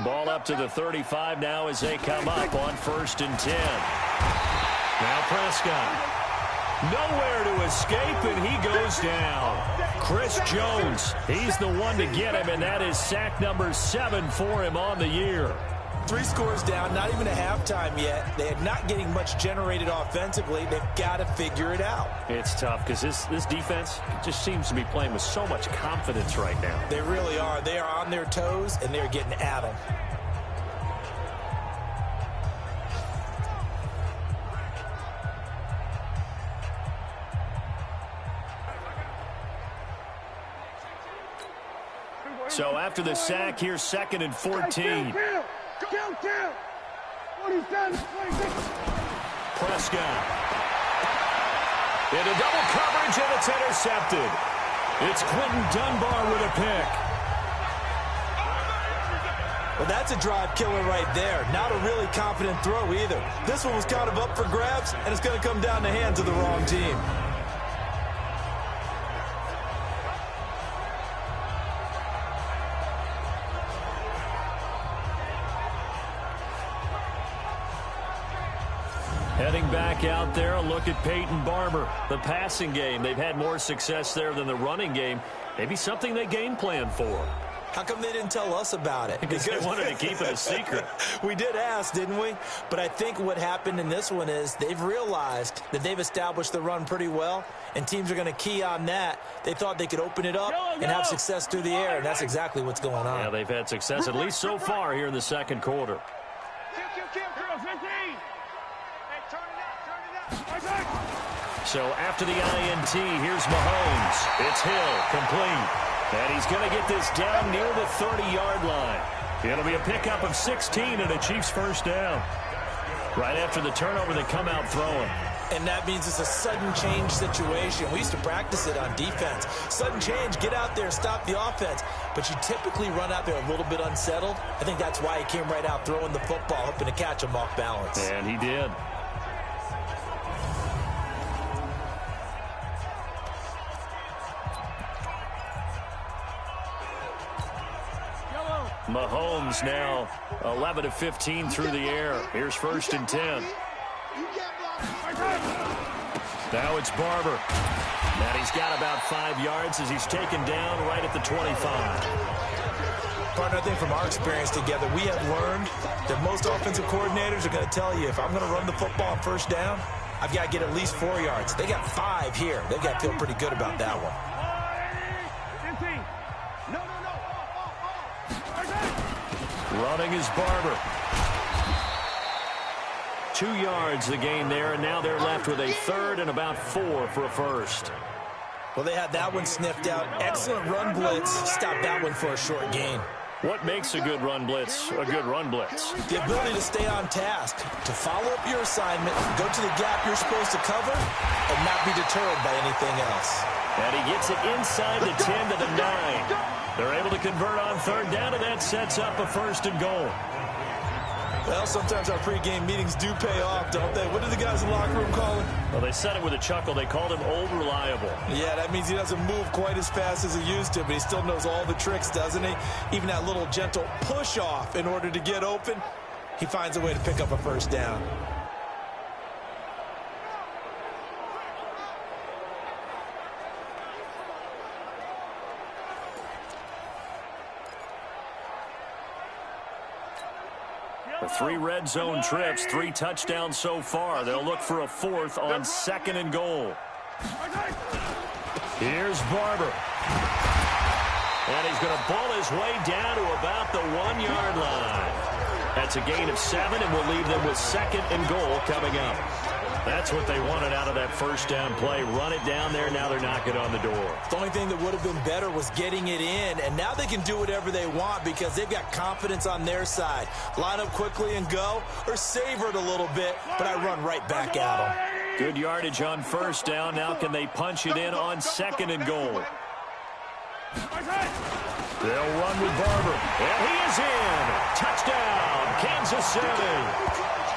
Ball up to the 35 now as they come up on 1st and 10. Now Prescott. Nowhere to escape, and he goes down. Chris Jones, he's the one to get him, and that is sack number 7 for him on the year. 3 scores down, not even a halftime yet. They are not getting much generated offensively. They've got to figure it out. It's tough because this defense just seems to be playing with so much confidence right now. They really are. They are on their toes, and they're getting at them. So after the sack, here's 2nd and 14. Prescott. Into double coverage, and it's intercepted. It's Quentin Dunbar with a pick. Well, that's a drive killer right there. Not a really confident throw either. This one was kind of up for grabs, and it's going to come down the hands of the wrong team. Heading back out there, a look at Peyton Barber. The passing game, they've had more success there than the running game. Maybe something they game plan for. How come they didn't tell us about it? Because they wanted to keep it a secret. We did ask, didn't we? But I think what happened in this one is they've realized that they've established the run pretty well, and teams are going to key on that. They thought they could open it up and have success through the air, and that's exactly what's going on. Yeah, they've had success, at least so far, here in the second quarter. So after the INT, here's Mahomes. It's Hill, complete. And he's going to get this down near the 30-yard line. It'll be a pickup of 16 and a Chiefs first down. Right after the turnover, they come out throwing. And that means it's a sudden change situation. We used to practice it on defense. Sudden change, get out there, stop the offense. But you typically run out there a little bit unsettled. I think that's why he came right out throwing the football, hoping to catch him off balance. And he did. Mahomes now 11 of 15 through the air. Here's 1st and 10. Now it's Barber. And he's got about 5 yards as he's taken down right at the 25. Partner, I think from our experience together, we have learned that most offensive coordinators are going to tell you, if I'm going to run the football on first down, I've got to get at least 4 yards. They got 5 here. They've got to feel pretty good about that one. Running is Barber. 2 yards the gain there, and now they're left with a 3rd and about 4 for a first. Well, they had that one sniffed out. Excellent run blitz. Stop that one for a short gain. What makes a good run blitz a good run blitz? The ability to stay on task, to follow up your assignment, go to the gap you're supposed to cover, and not be deterred by anything else. And he gets it inside the 10 to the 9. They're able to convert on third down, and that sets up a 1st and goal. Well, sometimes our pregame meetings do pay off, don't they? What did the guys in the locker room call him? Well, they said it with a chuckle. They called him old reliable. Yeah, that means he doesn't move quite as fast as he used to, but he still knows all the tricks, doesn't he? Even that little gentle push-off in order to get open, he finds a way to pick up a 1st down. The 3 red zone trips, 3 touchdowns so far. They'll look for a 4th on 2nd and goal. Here's Barber. And he's going to ball his way down to about the 1-yard line. That's a gain of 7, and we'll leave them with 2nd and goal coming up. That's what they wanted out of that 1st down play. Run it down there. Now they're knocking on the door. The only thing that would have been better was getting it in, and now they can do whatever they want because they've got confidence on their side. Line up quickly and go, or savor it a little bit, but I run right back at them. Good yardage on 1st down. Now can they punch it in on 2nd and goal? They'll run with Barber, and he is in. Touchdown, Kansas City.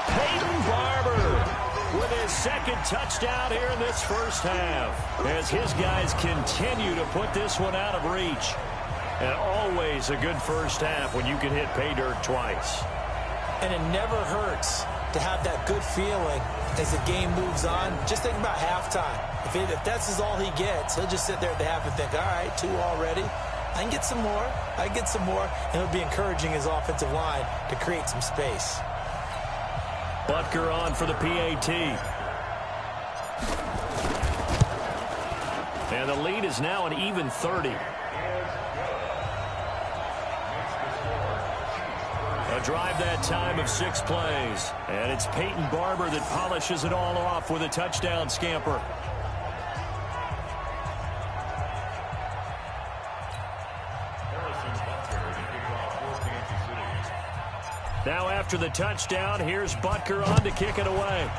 Peyton Barber with his 2nd touchdown here in this 1st half, as his guys continue to put this one out of reach. And always a good 1st half when you can hit pay dirt twice. And it never hurts to have that good feeling as the game moves on. Just think about halftime. If that's all he gets, he'll just sit there at the half and think, all right, 2 already. I can get some more. I can get some more. And he'll be encouraging his offensive line to create some space. Butker on for the PAT. And the lead is now an even 30. A drive that time of 6 plays. And it's Peyton Barber that polishes it all off with a touchdown scamper. Now after the touchdown, here's Butker on to kick it away.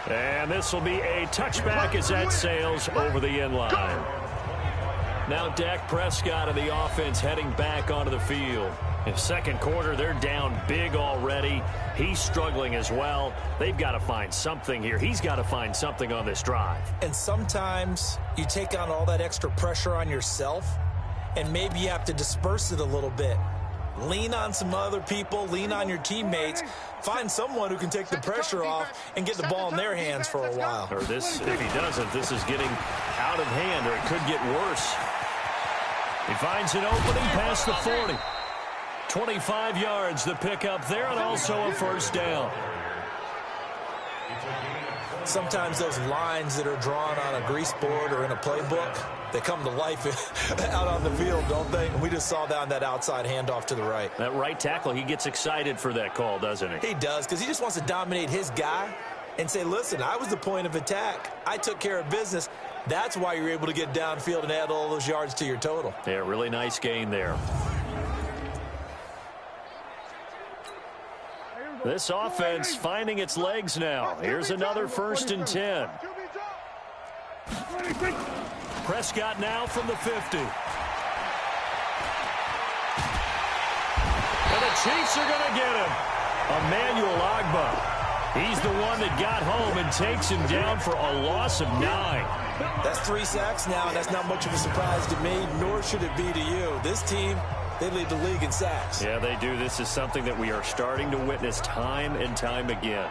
And this will be a touchback as that sails over the end line. Now Dak Prescott of the offense heading back onto the field. In 2nd quarter, they're down big already. He's struggling as well. They've got to find something here. He's got to find something on this drive. And sometimes you take on all that extra pressure on yourself, and maybe you have to disperse it a little bit. Lean on some other people, lean on your teammates, find someone who can take the pressure off and get the ball in their hands for a while. Or this, if he doesn't, this is getting out of hand, or it could get worse. He finds an opening past the 40. 25 yards the pickup there, and also a 1st down. Sometimes those lines that are drawn on a grease board or in a playbook, they come to life out on the field, don't they? And we just saw down that outside handoff to the right. That right tackle, he gets excited for that call, doesn't he? He does, because he just wants to dominate his guy and say, listen, I was the point of attack. I took care of business. That's why you're able to get downfield and add all those yards to your total. Yeah, really nice gain there. This offense finding its legs now. Here's another 1st and 10. Prescott now from the 50. And the Chiefs are going to get him. Emmanuel Ogbah. He's the one that got home and takes him down for a loss of 9. That's 3 sacks now, and that's not much of a surprise to me, nor should it be to you. This team, they lead the league in sacks. Yeah, they do. This is something that we are starting to witness time and time again.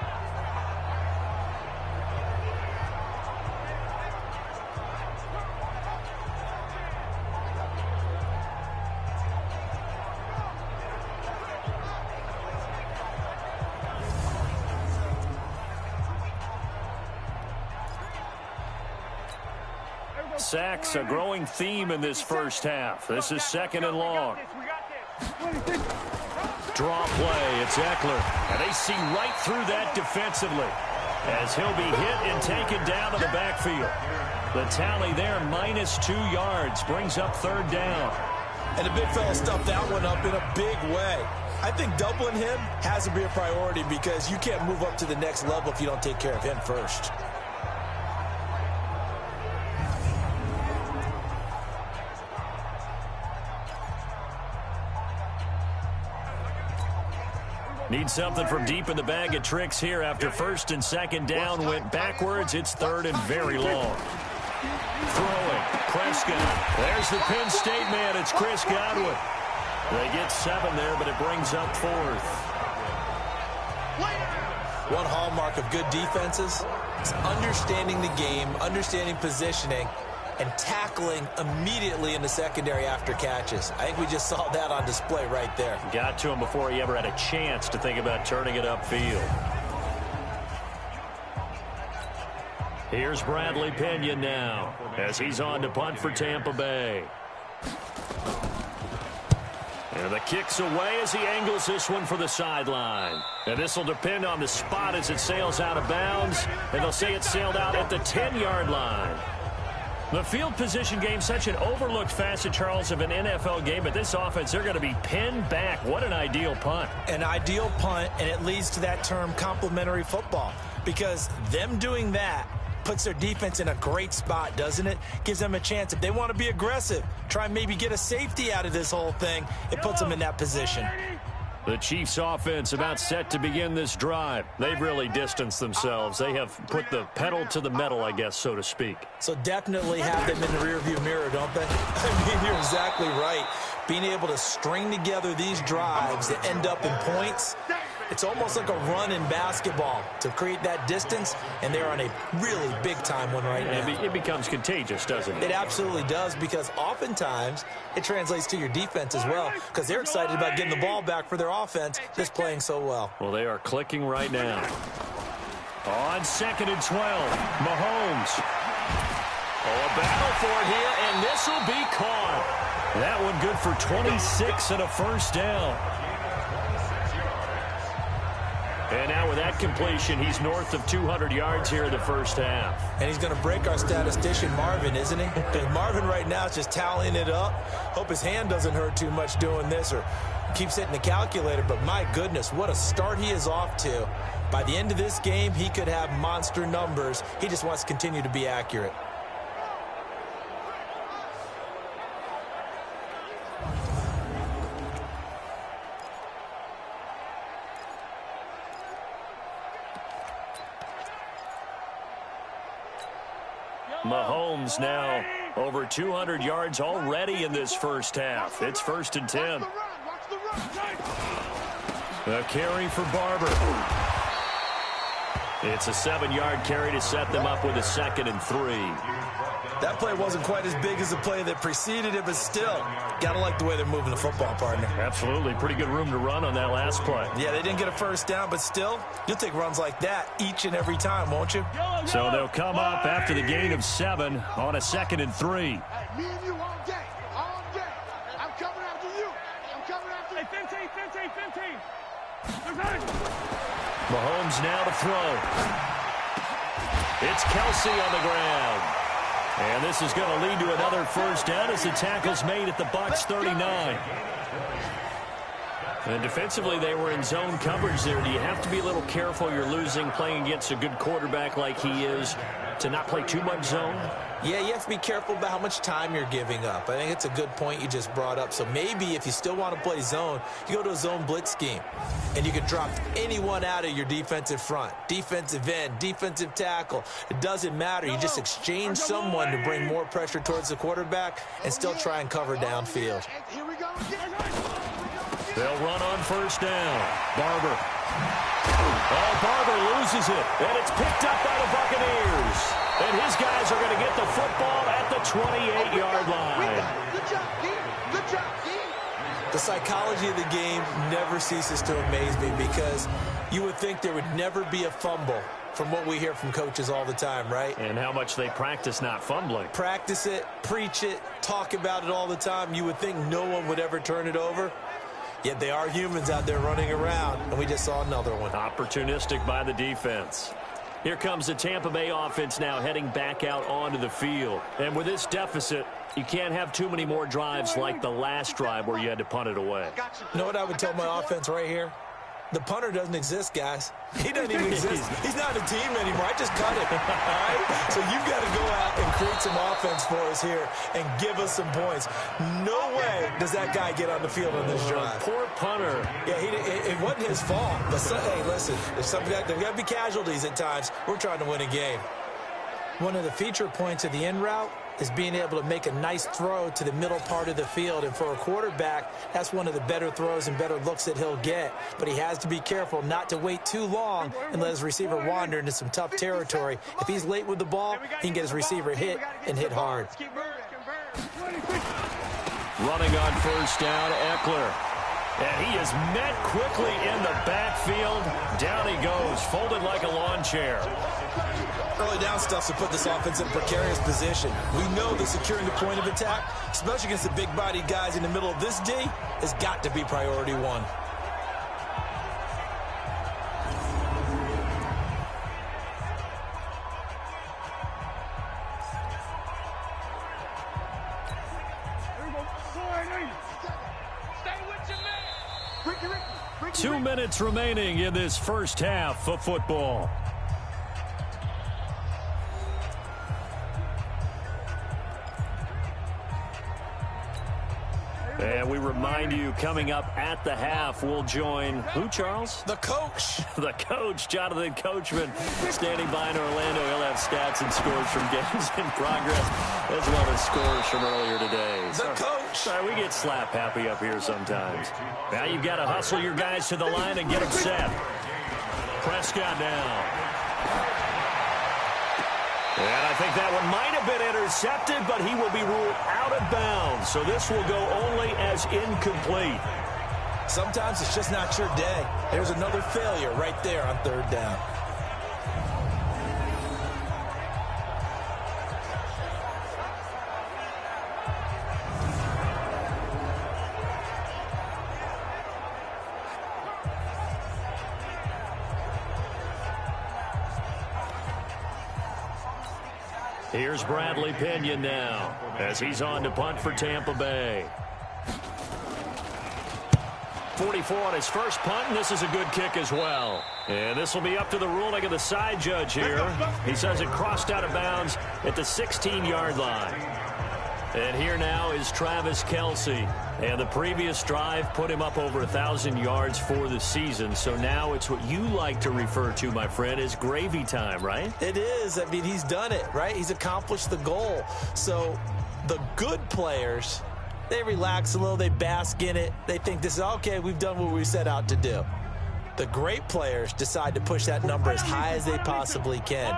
Sacks, a growing theme in this 1st half. This is 2nd and long. Draw play, it's Eckler. And they see right through that defensively as he'll be hit and taken down to the backfield. The tally there, -2 yards, brings up 3rd down. And the big fella stuffed that one up in a big way. I think doubling him has to be a priority because you can't move up to the next level if you don't take care of him first. Need something from deep in the bag of tricks here after first and second down went backwards. It's third and very long. Throwing, Prescott. There's the Penn State man. It's Chris Godwin. They get 7 there, but it brings up 4th. One hallmark of good defenses is understanding the game, understanding positioning, and tackling immediately in the secondary after catches. I think we just saw that on display right there. Got to him before he ever had a chance to think about turning it upfield. Here's Bradley Pinion now as he's on to punt for Tampa Bay. And the kick's away as he angles this one for the sideline. And this will depend on the spot as it sails out of bounds. And they'll say it sailed out at the 10-yard line. The field position game, such an overlooked facet, Charles, of an NFL game. But this offense, they're going to be pinned back. What an ideal punt. An ideal punt, and it leads to that term complementary football. Because them doing that puts their defense in a great spot, doesn't it? Gives them a chance. If they want to be aggressive, try and maybe get a safety out of this whole thing, it puts them in that position. The Chiefs offense about set to begin this drive. They've really distanced themselves. They have put the pedal to the metal, I guess, so to speak. So definitely have them in the rearview mirror, don't they? I mean, you're exactly right. Being able to string together these drives that end up in points, it's almost like a run in basketball to create that distance, and they're on a really big-time one right now. It becomes contagious, doesn't it? It absolutely does, because oftentimes it translates to your defense as well, because they're excited about getting the ball back for their offense that's playing so well. Well, they are clicking right now. On 2nd and 12, Mahomes. Oh, a battle for it here, and this will be caught. That one good for 26 and a first down. And now with that completion, he's north of 200 yards here in the first half. And he's going to break our statistician, Marvin, isn't he? Because Marvin right now is just tallying it up. Hope his hand doesn't hurt too much doing this or keeps hitting the calculator. But my goodness, what a start he is off to. By the end of this game, he could have monster numbers. He just wants to continue to be accurate. Mahomes now over 200 yards already in this first half. It's 1st and 10. A carry for Barber. It's a 7-yard carry to set them up with a 2nd and 3. That play wasn't quite as big as the play that preceded it, but still, got to like the way they're moving the football, partner. Absolutely. Pretty good room to run on that last play. Yeah, they didn't get a first down, but still, you'll take runs like that each and every time, won't you? So they'll come up after the gain of 7 on a 2nd and 3. Hey, me and you all day. All day. I'm coming after you. I'm coming after you. 15. Mahomes now to throw. It's Kelsey on the ground. And this is going to lead to another first down as the tackle's made at the Bucs 39. And defensively, they were in zone coverage there. Do you have to be a little careful? You're losing, playing against a good quarterback like he is, to not play too much zone? Yeah, you have to be careful about how much time you're giving up. I think it's a good point you just brought up. So maybe if you still want to play zone, you go to a zone blitz scheme. And you can drop anyone out of your defensive front. Defensive end, defensive tackle. It doesn't matter. You just exchange someone to bring more pressure towards the quarterback and still try and cover downfield. Here we go again. They'll run on first down. Barber. Oh, Barber loses it. And it's picked up by the Buccaneers. And his guys are going to get the football at the 28-yard line. Good job, Dean. Good job, Dean. The psychology of the game never ceases to amaze me because you would think there would never be a fumble from what we hear from coaches all the time, right? And how much they practice not fumbling. Practice it, preach it, talk about it all the time. You would think no one would ever turn it over. Yet they are humans out there running around, and we just saw another one. Opportunistic by the defense. Here comes the Tampa Bay offense now heading back out onto the field. And with this deficit, you can't have too many more drives like the last drive where you had to punt it away. You know what I would tell my offense right here? The punter doesn't exist, guys. He doesn't even exist. He's not a team anymore. I just cut him, all right? So you've got to go out and create some offense for us here and give us some points. No way does that guy get on the field on this drive. Poor punter. Yeah, it wasn't his fault. But hey, listen, there's got to be casualties at times. We're trying to win a game. One of the feature points of the in route is being able to make a nice throw to the middle part of the field. And for a quarterback, that's one of the better throws and better looks that he'll get. But he has to be careful not to wait too long and let his receiver wander into some tough territory. If he's late with the ball, he can get his receiver hit and hit hard. Running on first down, Eckler. And he is met quickly in the backfield. Down he goes, folded like a lawn chair. Early down stuff to put this offense in a precarious position. We know that securing the point of attack, especially against the big-bodied guys in the middle of this D, has got to be priority one. Ricky. 2 minutes remaining in this first half of football. And we remind you, coming up at the half, we'll join who, Charles? The coach. The coach, Jonathan Coachman, standing by in Orlando. He'll have stats and scores from games in progress, as well as scores from earlier today. The coach. Sorry, we get slap happy up here sometimes. Now you've got to hustle your guys to the line and get them set. Prescott now. And I think that one might have been intercepted, but he will be ruled out of bounds. So this will go only as incomplete. Sometimes it's just not your day. There's another failure right there on third down. Here's Bradley Pinion now as he's on to punt for Tampa Bay. 44 on his first punt, and this is a good kick as well. And this will be up to the ruling of the side judge here. He says it crossed out of bounds at the 16-yard line. And here now is Travis Kelce. And the previous drive put him up over 1,000 yards for the season. So now it's what you like to refer to, my friend, as gravy time, right? It is. I mean, he's done it, right? He's accomplished the goal. So the good players, they relax a little. They bask in it. They think this is, okay, we've done what we set out to do. The great players decide to push that number as high as they possibly can.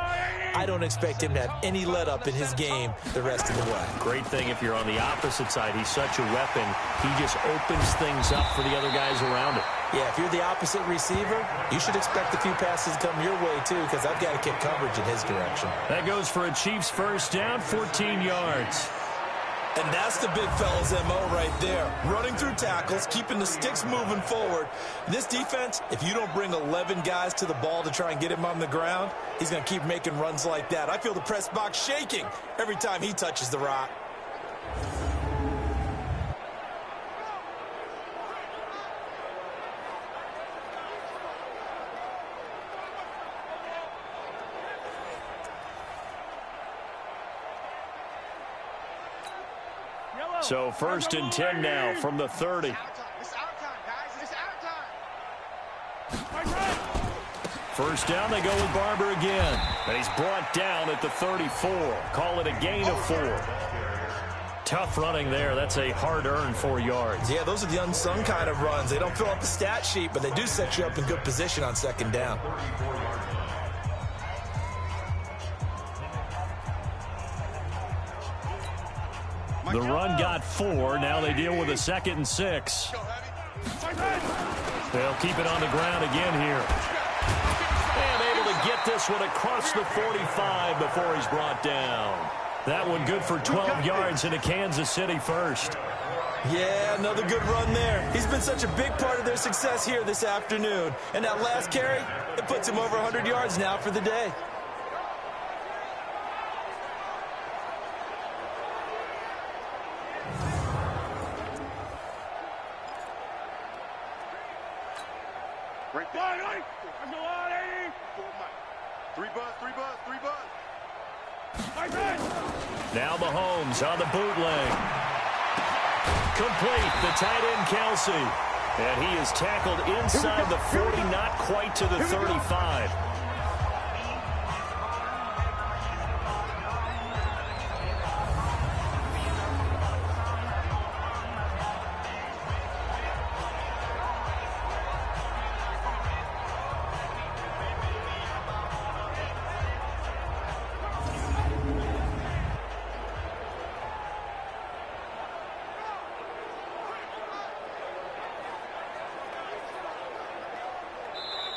I don't expect him to have any let-up in his game the rest of the way. Great thing if you're on the opposite side. He's such a weapon. He just opens things up for the other guys around him. Yeah, if you're the opposite receiver, you should expect a few passes to come your way, too, because I've got to kick coverage in his direction. That goes for a Chiefs first down, 14 yards. And that's the big fella's MO right there. Running through tackles, keeping the sticks moving forward. This defense, if you don't bring 11 guys to the ball to try and get him on the ground, he's going to keep making runs like that. I feel the press box shaking every time he touches the rock. So first and 10 now from the 30. It's our time, guys. It's our time. First down, they go with Barber again. And he's brought down at the 34. Call it a gain of 4. Tough running there. That's a hard-earned 4 yards. Yeah, those are the unsung kind of runs. They don't fill up the stat sheet, but they do set you up in good position on second down. The run got 4. Now they deal with a 2nd and 6. They'll keep it on the ground again here. And able to get this one across the 45 before he's brought down. That one good for 12 yards into Kansas City first. Yeah, another good run there. He's been such a big part of their success here this afternoon. And that last carry, it puts him over 100 yards now for the day. Right there. Three buzz. Now Mahomes on the bootleg. Complete, the tight end Kelsey. And he is tackled inside the 40, not quite to the 35.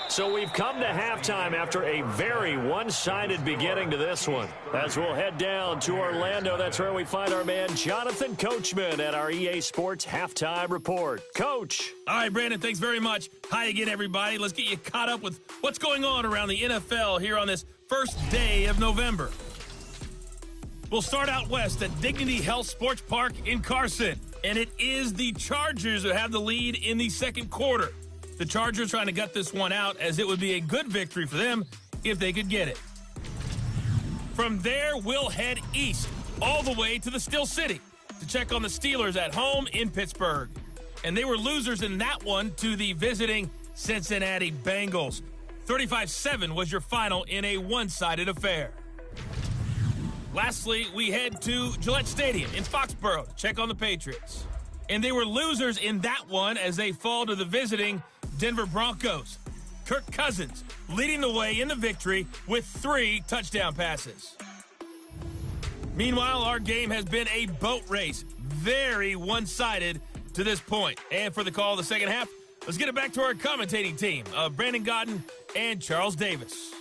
So we've come to halftime after a very one-sided beginning to this one. As we'll head down to Orlando, that's where we find our man Jonathan Coachman at our EA Sports Halftime Report. Coach. All right, Brandon, thanks very much. Hi again, everybody. Let's get you caught up with what's going on around the NFL here on this first day of November. We'll start out west at Dignity Health Sports Park in Carson. And it is the Chargers who have the lead in the second quarter. The Chargers trying to gut this one out, as it would be a good victory for them if they could get it. From there, we'll head east all the way to the Steel City to check on the Steelers at home in Pittsburgh. And they were losers in that one to the visiting Cincinnati Bengals. 35-7 was your final in a one-sided affair. Lastly, we head to Gillette Stadium in Foxborough to check on the Patriots. And they were losers in that one as they fall to the visiting Denver Broncos. Kirk Cousins leading the way in the victory with 3 touchdown passes. Meanwhile, our game has been a boat race. Very one-sided to this point. And for the call of the second half, let's get it back to our commentating team of Brandon Godden and Charles Davis.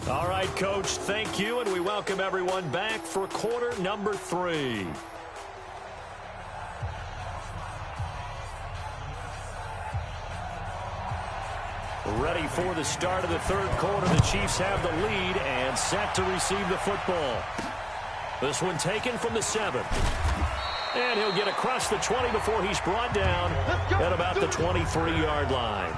All right, Coach, thank you, and we welcome everyone back for quarter number 3. Ready for the start of the third quarter. The Chiefs have the lead and set to receive the football. This one taken from the 7. And he'll get across the 20 before he's brought down at about the 23-yard line.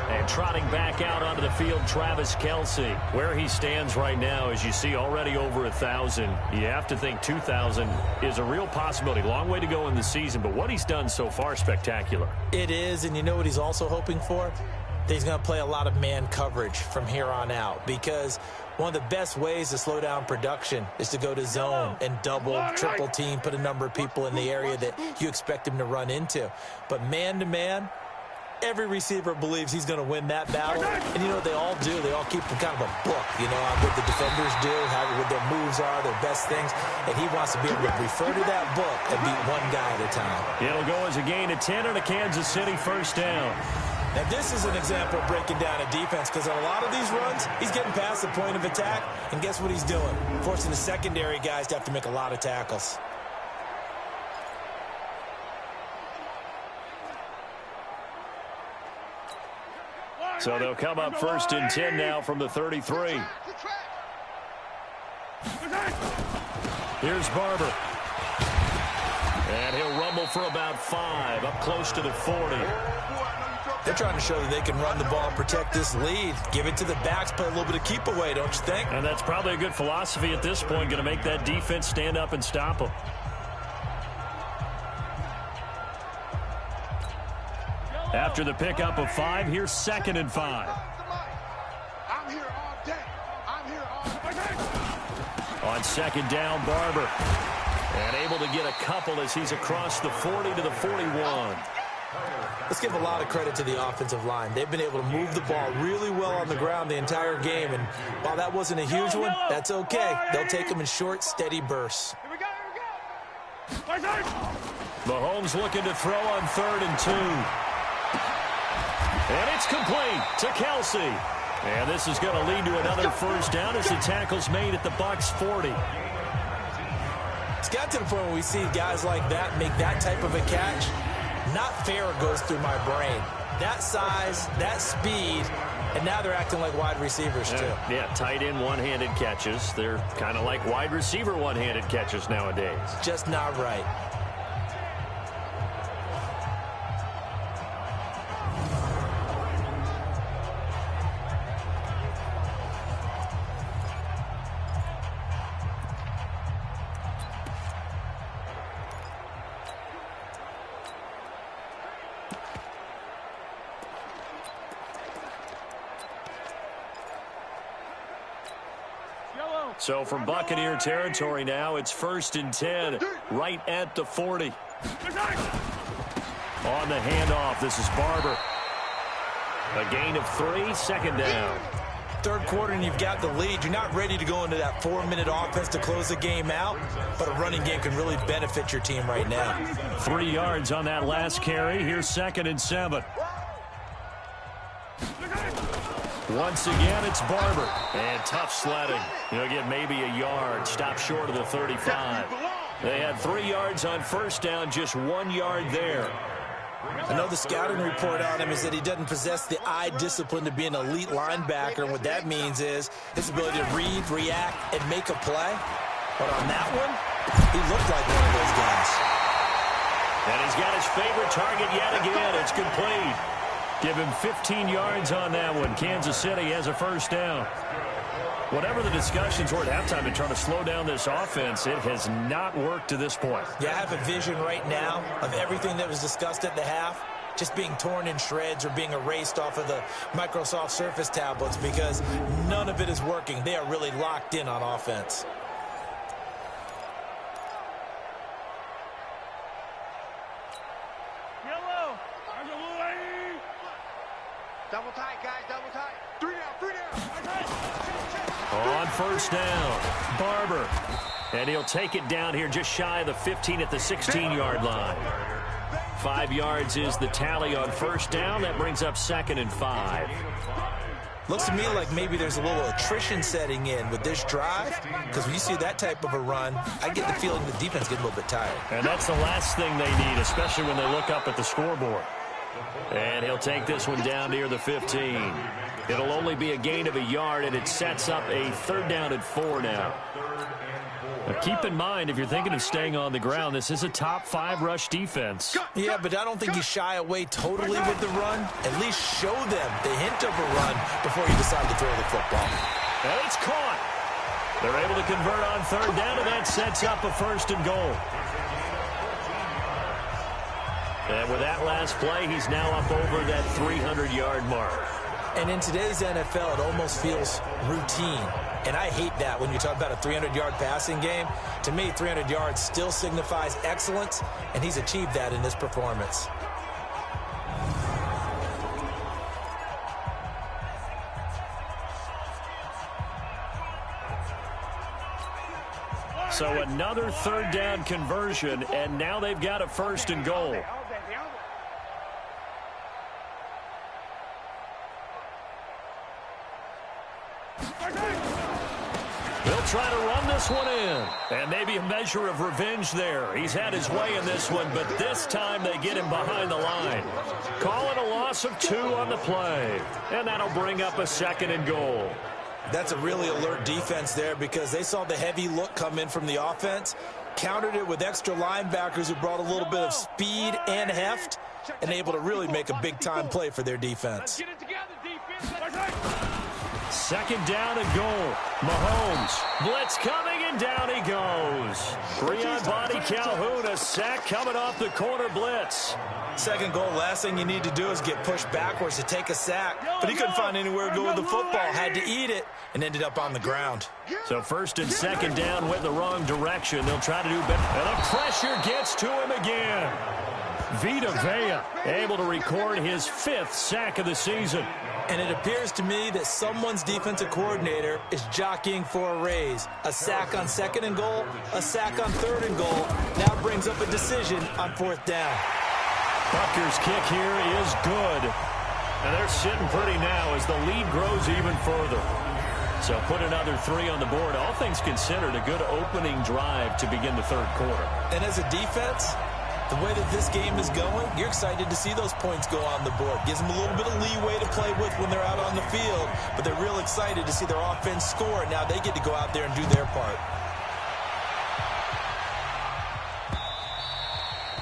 And trotting back out onto the field, Travis Kelce. Where he stands right now, as you see, already over 1,000. You have to think 2,000 is a real possibility. Long way to go in the season, but what he's done so far, spectacular. It is, and you know what he's also hoping for? That he's going to play a lot of man coverage from here on out, because one of the best ways to slow down production is to go to zone and double, triple team, put a number of people in the area that you expect him to run into. But man-to-man, every receiver believes he's going to win that battle. And you know what they all do? They all keep kind of a book, you know, on what the defenders do, what their moves are, their best things. And he wants to be able to refer to that book and beat one guy at a time. It'll go as a gain of 10 and a Kansas City first down. Now, this is an example of breaking down a defense, because on a lot of these runs, he's getting past the point of attack. And guess what he's doing? Forcing the secondary guys to have to make a lot of tackles. So they'll come up first and 10 now from the 33. Here's Barber. And he'll rumble for about 5, up close to the 40. They're trying to show that they can run the ball, protect this lead, give it to the backs, play a little bit of keep away, don't you think? And that's probably a good philosophy at this point, going to make that defense stand up and stop them. After the pickup of 5, here's 2nd and 5. I'm here all day. I'm here all day. On 2nd down, Barber. And able to get a couple as he's across the 40 to the 41. Let's give a lot of credit to the offensive line. They've been able to move the ball really well on the ground the entire game. And while that wasn't a huge one, that's okay. They'll take them in short, steady bursts. Mahomes looking to throw on 3rd and 2. And it's complete to Kelce. And this is going to lead to another first down as the tackle's made at the Bucs 40. It's got to the point where we see guys like that make that type of a catch. Not fair goes through my brain. That size, that speed, and now they're acting like wide receivers too. Yeah, tight end one-handed catches. They're kind of like wide receiver one-handed catches nowadays. Just not right. So from Buccaneer territory now, it's 1st and 10, right at the 40. On the handoff, this is Barber. A gain of 3, 2nd down. Third quarter and you've got the lead. You're not ready to go into that 4-minute offense to close the game out, but a running game can really benefit your team right now. 3 yards on that last carry. Here's 2nd and 7. Once again, it's Barber. And tough sledding. He'll get maybe a yard. Stop short of the 35. They had 3 yards on 1st down, just 1 yard there. I know the scouting report on him is that he doesn't possess the eye discipline to be an elite linebacker, and what that means is his ability to read, react, and make a play. But on that one, he looked like one of those guys. And he's got his favorite target yet again. It's complete. Give him 15 yards on that one. Kansas City has a 1st down. Whatever the discussions were at halftime to try to slow down this offense, it has not worked to this point. Yeah, I have a vision right now of everything that was discussed at the half just being torn in shreds or being erased off of the Microsoft Surface tablets because none of it is working. They are really locked in on offense. Double tight, guys, double tight. 3 down. On 1st down, Barber. And he'll take it down here just shy of the 15 at the 16-yard line. 5 yards is the tally on 1st down. That brings up 2nd and 5. Looks to me like maybe there's a little attrition setting in with this drive, because when you see that type of a run, I get the feeling the defense gets a little bit tired. And that's the last thing they need, especially when they look up at the scoreboard. And he'll take this one down near the 15. It'll only be a gain of a yard, and it sets up a 3rd down and 4 now. Now keep in mind, if you're thinking of staying on the ground, this is a top 5 rush defense. Yeah, but I don't think you shy away totally with the run. At least show them the hint of a run before you decide to throw the football. And it's caught. They're able to convert on 3rd down, and that sets up a 1st and goal. And with that last play, he's now up over that 300-yard mark. And in today's NFL, it almost feels routine. And I hate that when you talk about a 300-yard passing game. To me, 300 yards still signifies excellence, and he's achieved that in this performance. So another 3rd down conversion, and now they've got a 1st and goal. They'll try to run this one in. And maybe a measure of revenge there. He's had his way in this one, but this time they get him behind the line. Call it a loss of 2 on the play. And that'll bring up a 2nd and goal. That's a really alert defense there because they saw the heavy look come in from the offense, countered it with extra linebackers who brought a little bit of speed and heft, and able to really make a big-time play for their defense. 2nd down and goal. Mahomes. Blitz coming, and down he goes. 3 on Bobby Calhoun. A sack coming off the corner blitz. 2nd goal, last thing you need to do is get pushed backwards to take a sack. But he couldn't find anywhere to go with the football. Had to eat it and ended up on the ground. So 1st and 2nd down went the wrong direction. They'll try to do better. And the pressure gets to him again. Vita Vea able to record his 5th sack of the season. And it appears to me that someone's defensive coordinator is jockeying for a raise. A sack on 2nd and goal, a sack on 3rd and goal. Now brings up a decision on 4th down. Butker's kick here is good. And they're sitting pretty now as the lead grows even further. So put another 3 on the board. All things considered, a good opening drive to begin the 3rd quarter. And as a defense, the way that this game is going, you're excited to see those points go on the board. Gives them a little bit of leeway to play with when they're out on the field, but they're real excited to see their offense score, and now they get to go out there and do their part.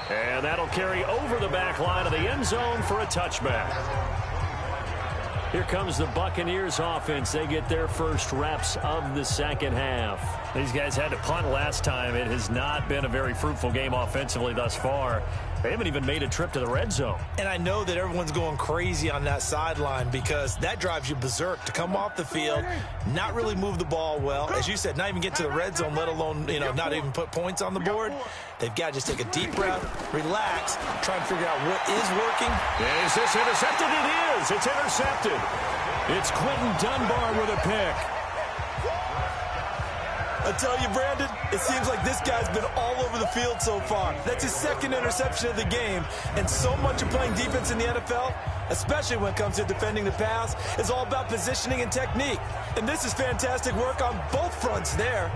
And that'll carry over the back line of the end zone for a touchback. Here comes the Buccaneers offense. They get their first reps of the 2nd half. These guys had to punt last time. It has not been a very fruitful game offensively thus far. They haven't even made a trip to the red zone. And I know that everyone's going crazy on that sideline because that drives you berserk to come off the field, not really move the ball well. As you said, not even get to the red zone, let alone, not even put points on the board. They've got to just take a deep breath, relax, try and figure out what is working. Is this intercepted? It is. It's intercepted. It's Quentin Dunbar with a pick. I tell you, Brandon, it seems like this guy's been all over the field so far. That's his second interception of the game. And so much of playing defense in the NFL, especially when it comes to defending the pass, is all about positioning and technique. And this is fantastic work on both fronts there.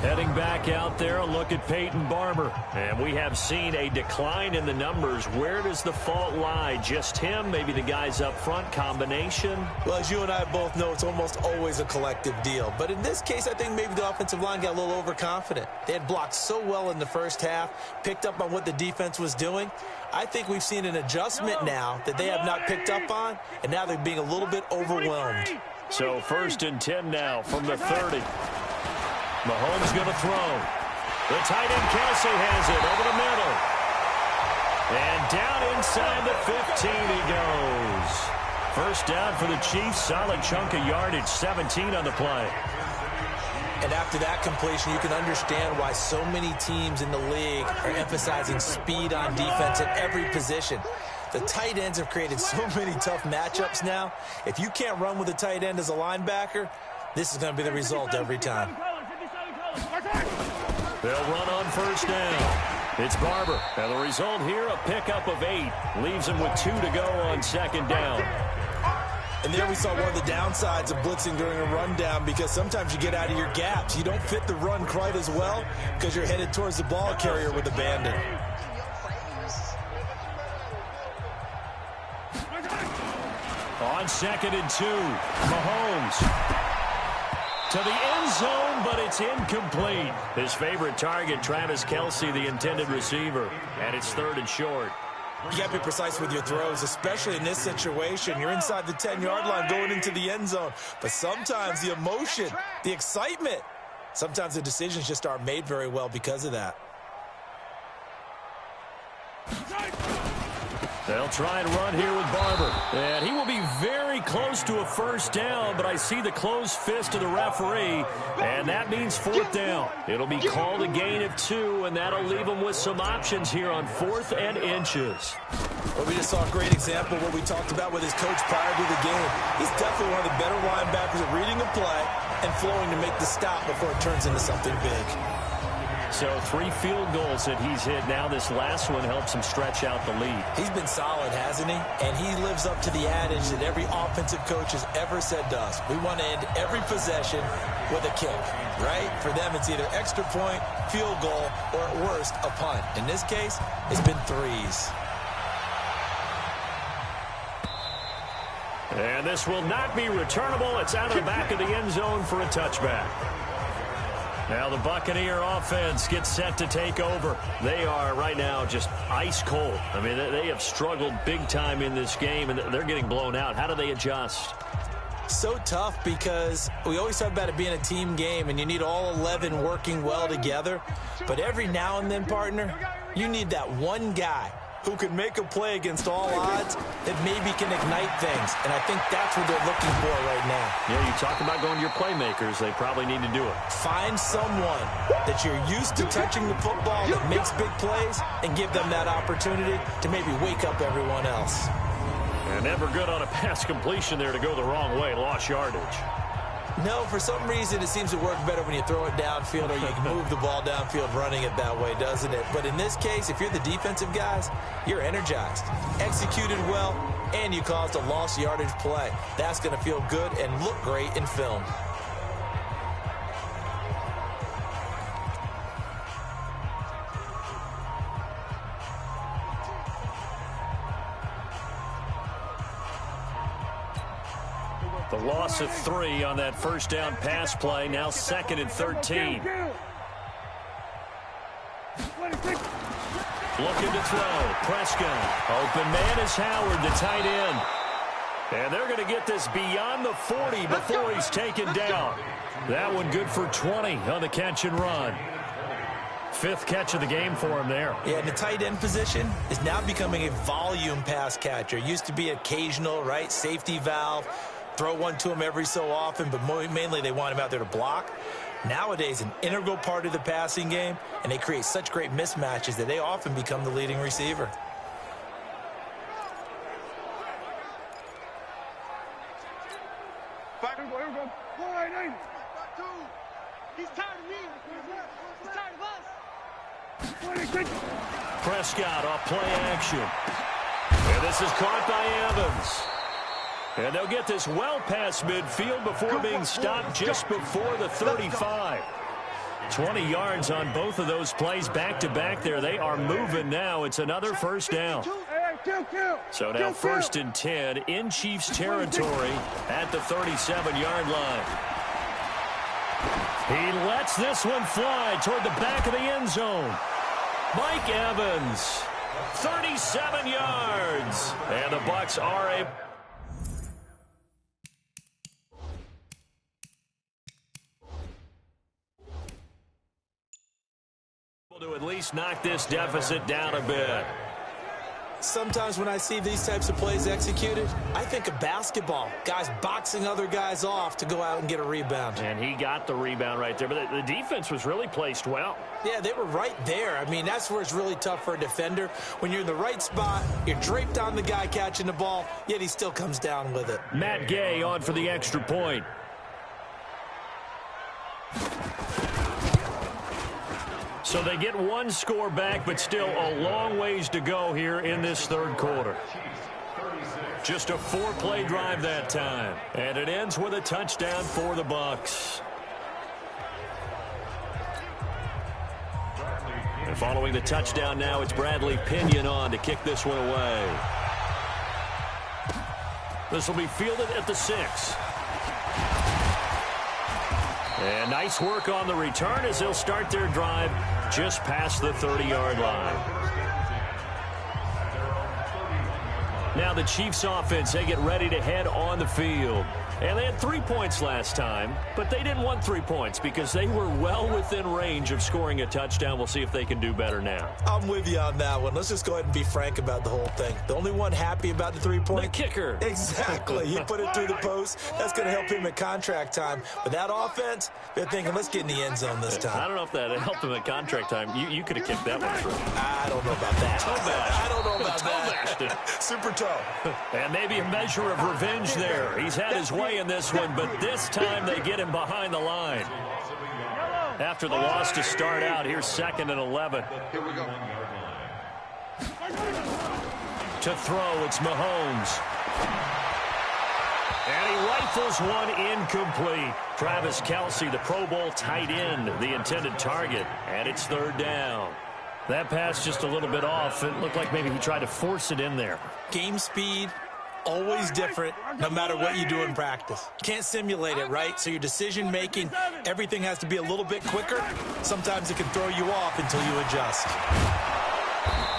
Heading back out there, a look at Peyton Barber. And we have seen a decline in the numbers. Where does the fault lie? Just him? Maybe the guys up front? Combination? Well, as you and I both know, it's almost always a collective deal. But in this case, I think maybe the offensive line got a little overconfident. They had blocked so well in the first half, picked up on what the defense was doing. I think we've seen an adjustment now that they have not picked up on, and now they're being a little bit overwhelmed. So 1st and 10 now from the 30. Mahomes going to throw. The tight end Kelsey has it over the middle. And down inside the 15 he goes. First down for the Chiefs. Solid chunk of yardage. 17 on the play. And after that completion, you can understand why so many teams in the league are emphasizing speed on defense at every position. The tight ends have created so many tough matchups now. If you can't run with a tight end as a linebacker, this is going to be the result every time. They'll run on first down. It's Barber. And the result here, a pickup of 8. Leaves him with 2 to go on second down. And there we saw one of the downsides of blitzing during a rundown because sometimes you get out of your gaps. You don't fit the run quite as well because you're headed towards the ball carrier with abandon. On 2nd and 2, Mahomes. To the end zone, but it's incomplete. His favorite target, Travis Kelce, the intended receiver. And it's 3rd and short. You got to be precise with your throws, especially in this situation. You're inside the 10-yard line going into the end zone. But sometimes the emotion, the excitement, sometimes the decisions just aren't made very well because of that. They'll try and run here with Barber. And he will be very close to a first down, but I see the closed fist of the referee, and that means 4th down. It'll be called a gain of 2, and that'll leave him with some options here on 4th and inches. Well, we just saw a great example of what we talked about with his coach prior to the game. He's definitely one of the better linebackers at reading a play and flowing to make the stop before it turns into something big. So 3 field goals that he's hit. Now this last one helps him stretch out the lead. He's been solid, hasn't he? And he lives up to the adage that every offensive coach has ever said to us. We want to end every possession with a kick, right? For them, it's either extra point, field goal, or at worst, a punt. In this case, it's been 3s. And this will not be returnable. It's out of the back of the end zone for a touchback. Now the Buccaneer offense gets set to take over. They are right now just ice cold. I mean, they have struggled big time in this game, and they're getting blown out. How do they adjust? So tough because we always talk about it being a team game, and you need all 11 working well together. But every now and then, partner, you need that one guy who can make a play against all odds that maybe can ignite things. And I think that's what they're looking for right now. Yeah, you talk about going to your playmakers. They probably need to do it. Find someone that you're used to touching the football that makes big plays and give them that opportunity to maybe wake up everyone else. And never good on a pass completion there to go the wrong way. Lost yardage. No, for some reason it seems to work better when you throw it downfield or you can move the ball downfield running it that way, doesn't it? But in this case, if you're the defensive guys, you're energized, executed well, and you caused a lost yardage play. That's going to feel good and look great in film. The loss of 3 on that first down pass play. Now 2nd and 13. Looking to throw. Prescott. Open man is Howard, the tight end. And they're going to get this beyond the 40 before he's taken down. That one good for 20 on the catch and run. 5th catch of the game for him there. Yeah, and the tight end position is now becoming a volume pass catcher. Used to be occasional, right? Safety valve. Throw one to him every so often, but mainly they want him out there to block. Nowadays, an integral part of the passing game, and they create such great mismatches that they often become the leading receiver. He's tired of me. He's tired of us. Prescott off play action. And this is caught by Evans. And they'll get this well past midfield before being stopped just before the 35. 20 yards on both of those plays back-to-back there. They are moving now. It's another first down. So now 1st and 10 in Chiefs territory at the 37-yard line. He lets this one fly toward the back of the end zone. Mike Evans, 37 yards. And the Bucs are able to at least knock this deficit down a bit. Sometimes when I see these types of plays executed, I think of basketball. Guys boxing other guys off to go out and get a rebound. And he got the rebound right there, but the defense was really placed well. Yeah, they were right there. I mean, that's where it's really tough for a defender. When you're in the right spot, you're draped on the guy catching the ball, yet he still comes down with it. Matt Gay on for the extra point. So they get one score back, but still a long ways to go here in this 3rd quarter. Just a 4-play drive that time. And it ends with a touchdown for the Bucs. And following the touchdown now, it's Bradley Pinion on to kick this one away. This will be fielded at the 6. And nice work on the return as they'll start their drive just past the 30-yard line. Now the Chiefs offense, they get ready to head on the field. And they had 3 points last time, but they didn't want 3 points because they were well within range of scoring a touchdown. We'll see if they can do better now. I'm with you on that one. Let's just go ahead and be frank about the whole thing. The only one happy about the 3-point? The kicker. Exactly. He put it through the post. That's going to help him at contract time. With that offense, they're thinking, let's get in the end zone this time. I don't know if that helped him at contract time. You could have kicked that one through. I don't know about that. I don't know about that. Super toe. And maybe a measure of revenge there. He's had his way in this one, but this time they get him behind the line. After the loss to start out, here's 2nd and 11. Here we go. To throw, it's Mahomes. And he rifles one incomplete. Travis Kelce, the Pro Bowl tight end, the intended target. And it's 3rd down. That pass just a little bit off. It looked like maybe he tried to force it in there. Game speed, always different, no matter what you do in practice. Can't simulate it, right? So your decision-making, everything has to be a little bit quicker. Sometimes it can throw you off until you adjust.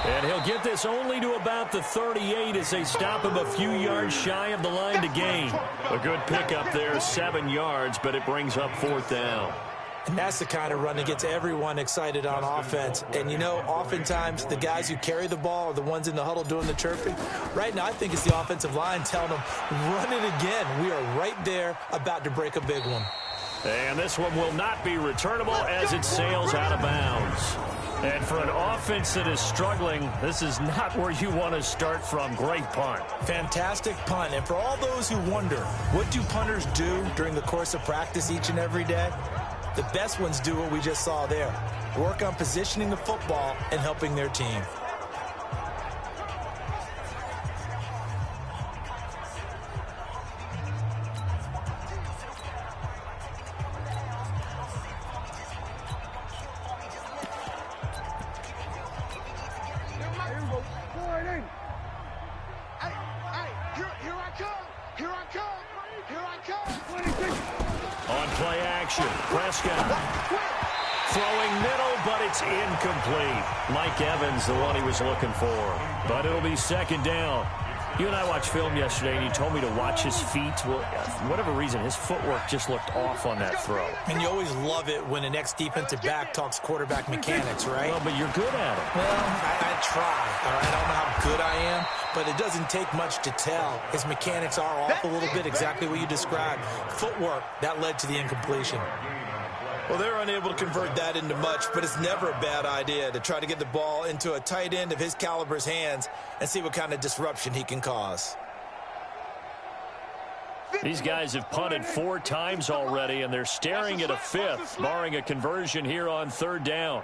And he'll get this only to about the 38 as they stop him a few yards shy of the line to gain. A good pickup there, 7 yards, but it brings up 4th down. And that's the kind of run that gets everyone excited on offense. And, you know, oftentimes the guys who carry the ball are the ones in the huddle doing the chirping. Right now, I think it's the offensive line telling them, run it again. We are right there about to break a big one. And this one will not be returnable as it sails out of bounds. And for an offense that is struggling, this is not where you want to start from. Great punt. Fantastic punt. And for all those who wonder, what do punters do during the course of practice each and every day? The best ones do what we just saw there. Work on positioning the football and helping their team. Prescott throwing middle, but it's incomplete. Mike Evans, the one he was looking for. But it'll be 2nd down. You and I watched film yesterday, and you told me to watch his feet. Well, for whatever reason, his footwork just looked off on that throw. And you always love it when an ex-defensive back talks quarterback mechanics, right? Well, but you're good at it. Well, I try. All right, I don't know how good I am, but it doesn't take much to tell. His mechanics are off a little bit, exactly what you described. Footwork, that led to the incompletion. Well, they're unable to convert that into much, but it's never a bad idea to try to get the ball into a tight end of his caliber's hands and see what kind of disruption he can cause. These guys have punted 4 times already, and they're staring at a 5th, barring a conversion here on 3rd down.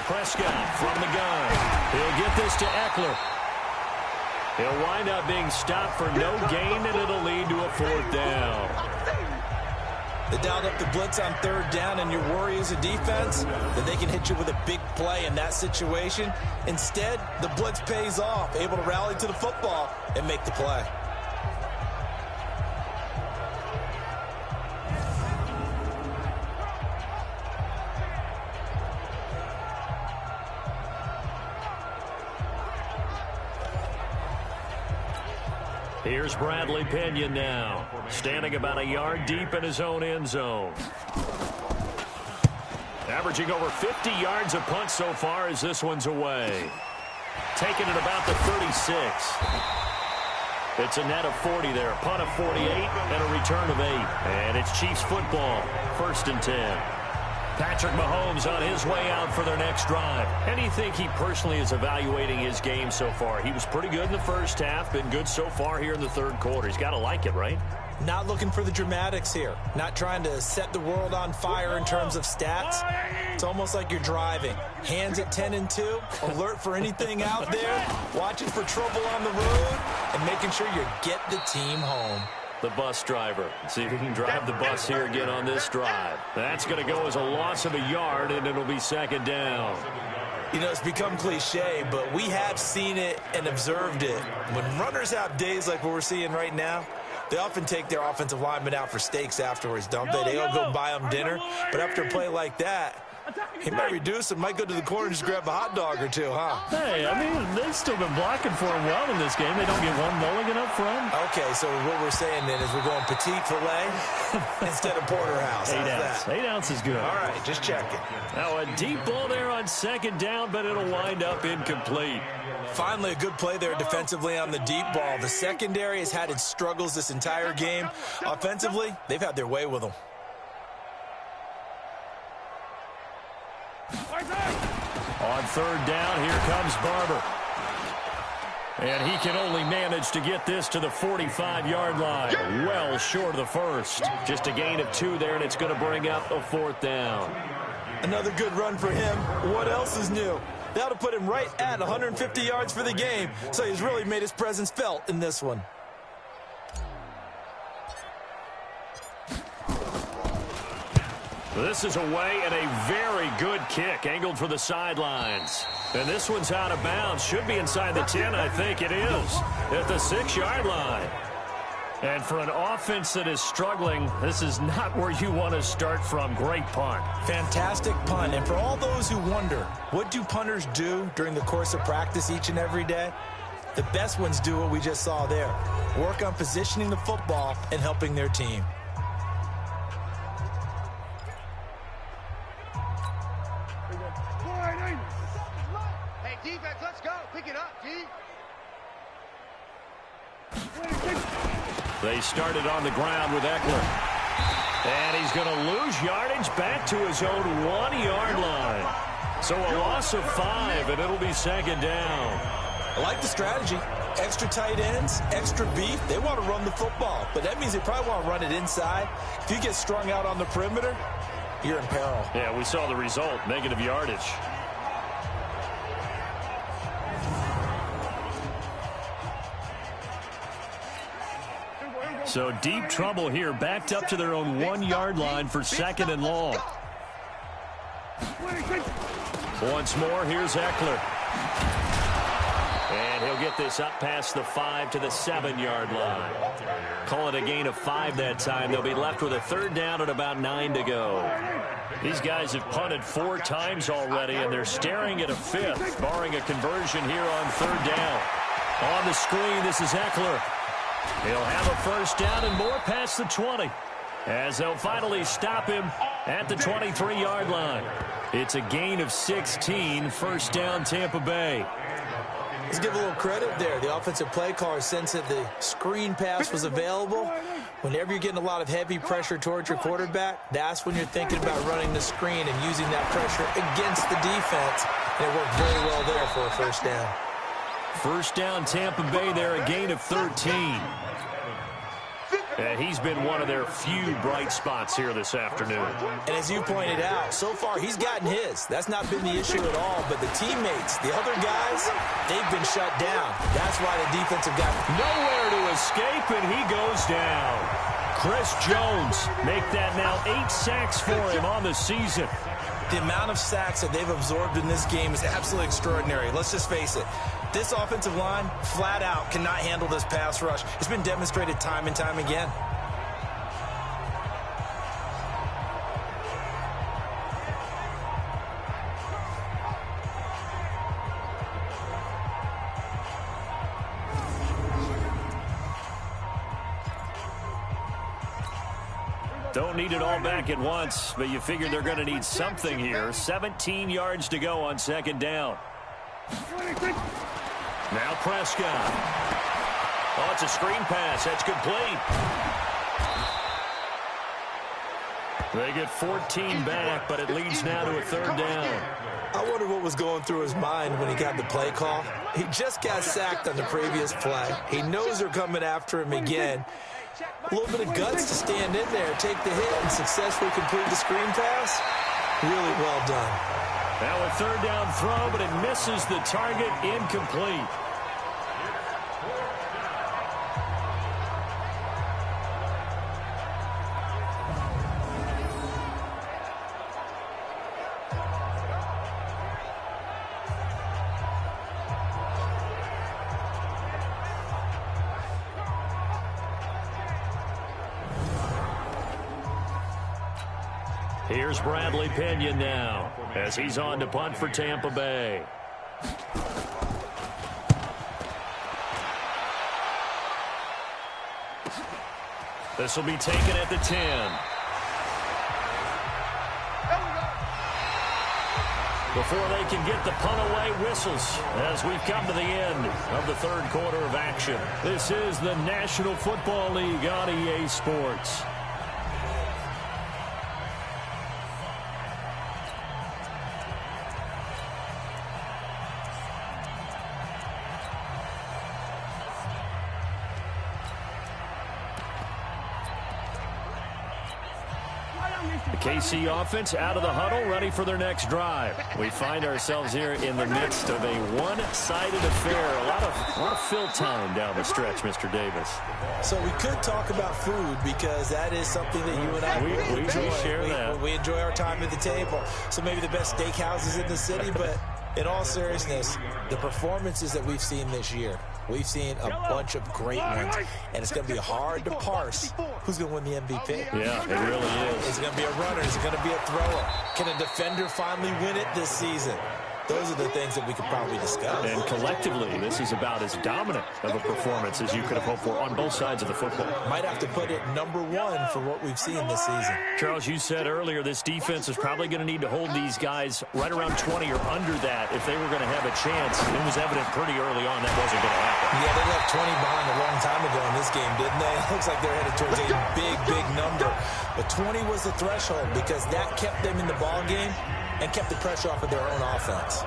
Prescott from the gun. He'll get this to Eckler. He'll wind up being stopped for no gain, and it'll lead to a 4th down. They dialed up the blitz on 3rd down, and your worry as a defense that they can hit you with a big play in that situation. Instead, the blitz pays off, able to rally to the football and make the play. Here's Bradley Pinion now, standing about a yard deep in his own end zone. Averaging over 50 yards a punt so far as this one's away. Taking it about the 36. It's a net of 40 there. Punt of 48 and a return of 8. And it's Chiefs football. 1st and 10. Patrick Mahomes on his way out for their next drive. And do you think he personally is evaluating his game so far? He was pretty good in the first half, been good so far here in the 3rd quarter. He's got to like it, right? Not looking for the dramatics here. Not trying to set the world on fire in terms of stats. It's almost like you're driving. Hands at 10 and 2, alert for anything out there, watching for trouble on the road, and making sure you get the team home. The bus driver. See if he can drive the bus here again on this drive. That's going to go as a loss of a yard, and it'll be 2nd down. You know, it's become cliche, but we have seen it and observed it. When runners have days like what we're seeing right now, they often take their offensive linemen out for steaks afterwards, don't they? They all go buy them dinner. But after a play like that, he might reduce and might go to the corner and just grab a hot dog or two, huh? Hey, I mean, they've still been blocking for him well in this game. They don't get one mulligan up front. Okay, so what we're saying then is we're going petite filet instead of porterhouse. 8 ounce. 8 ounce is good. All right, just checking. Now a deep ball there on 2nd down, but it'll wind up incomplete. Finally, a good play there defensively on the deep ball. The secondary has had its struggles this entire game. Offensively, they've had their way with them. On 3rd down, here comes Barber. And he can only manage to get this to the 45-yard line. Well short of the 1st. Just a gain of 2 there, and it's going to bring up a 4th down. Another good run for him. What else is new? That'll put him right at 150 yards for the game. So he's really made his presence felt in this one. This is away and a very good kick, angled for the sidelines. And this one's out of bounds. Should be inside the 10, I think it is, at the 6-yard line. And for an offense that is struggling, this is not where you want to start from. Great punt. Fantastic punt. And for all those who wonder, what do punters do during the course of practice each and every day? The best ones do what we just saw there. Work on positioning the football and helping their team. Hey, defense, let's go. Pick it up, D. They started on the ground with Eckler. And he's going to lose yardage back to his own 1-yard line. So a loss of 5, and it'll be 2nd down. I like the strategy. Extra tight ends, extra beef. They want to run the football, but that means they probably want to run it inside. If you get strung out on the perimeter, you're in peril. Yeah, we saw the result, negative yardage. So deep trouble here, backed up to their own 1-yard line for 2nd and long. Once more, here's Eckler. And he'll get this up past the 5 to the 7-yard line. Call it a gain of 5 that time. They'll be left with a third down and about 9 to go. These guys have punted 4 times already, and they're staring at a 5th, barring a conversion here on third down. On the screen, this is Eckler. He'll have a first down and more past the 20, as they'll finally stop him at the 23-yard line. It's a gain of 16, first down Tampa Bay. Let's give a little credit there. The offensive play caller sensed that the screen pass was available. Whenever you're getting a lot of heavy pressure towards your quarterback, that's when you're thinking about running the screen and using that pressure against the defense. And it worked very well there for a first down. First down Tampa Bay there, a gain of 13. And he's been one of their few bright spots here this afternoon. And as you pointed out, so far he's gotten his. That's not been the issue at all. But the teammates, the other guys, they've been shut down. That's why the defense have got nowhere to escape, and he goes down. Chris Jones make that now 8 sacks for him on the season. The amount of sacks that they've absorbed in this game is absolutely extraordinary. Let's just face it. This offensive line, flat out, cannot handle this pass rush. It's been demonstrated time and time again. Don't need it all back at once, but you figure they're going to need something here. 17 yards to go on second down. Now Prescott. Oh, it's a screen pass. That's complete. They get 14 back, but it leads now to a third down. I wonder what was going through his mind when he got the play call. He just got sacked on the previous play. He knows they're coming after him again. A little bit of guts to stand in there, take the hit, and successfully complete the screen pass. Really well done. Now a third down throw, but it misses the target, incomplete. Here's Bradley Pinion now, as he's on to punt for Tampa Bay. This will be taken at the 10. Before they can get the punt away, whistles as we've come to the end of the third quarter of action. This is the National Football League on EA Sports. KC offense out of the huddle, ready for their next drive. We find ourselves here in the midst of a one-sided affair. A lot of fill time down the stretch, Mr. Davis. So we could talk about food because that is something that you and I we share that. We enjoy our time at the table. So maybe the best steakhouses in the city, but in all seriousness, the performances that we've seen this year, we've seen a bunch of great ones, and it's going to be hard to parse who's going to win the MVP. Yeah, it really is. Is it going to be a runner? Is it going to be a thrower? Can a defender finally win it this season? Those are the things that we could probably discuss. And collectively, this is about as dominant of a performance as you could have hoped for on both sides of the football. Might have to put it #1 for what we've seen this season. Charles, you said earlier this defense is probably going to need to hold these guys right around 20 or under that if they were going to have a chance. It was evident pretty early on that wasn't going to happen. Yeah, they left 20 behind a long time ago in this game, didn't they? It looks like they're headed towards a big number. But 20 was the threshold because that kept them in the ball game and kept the pressure off of their own offense.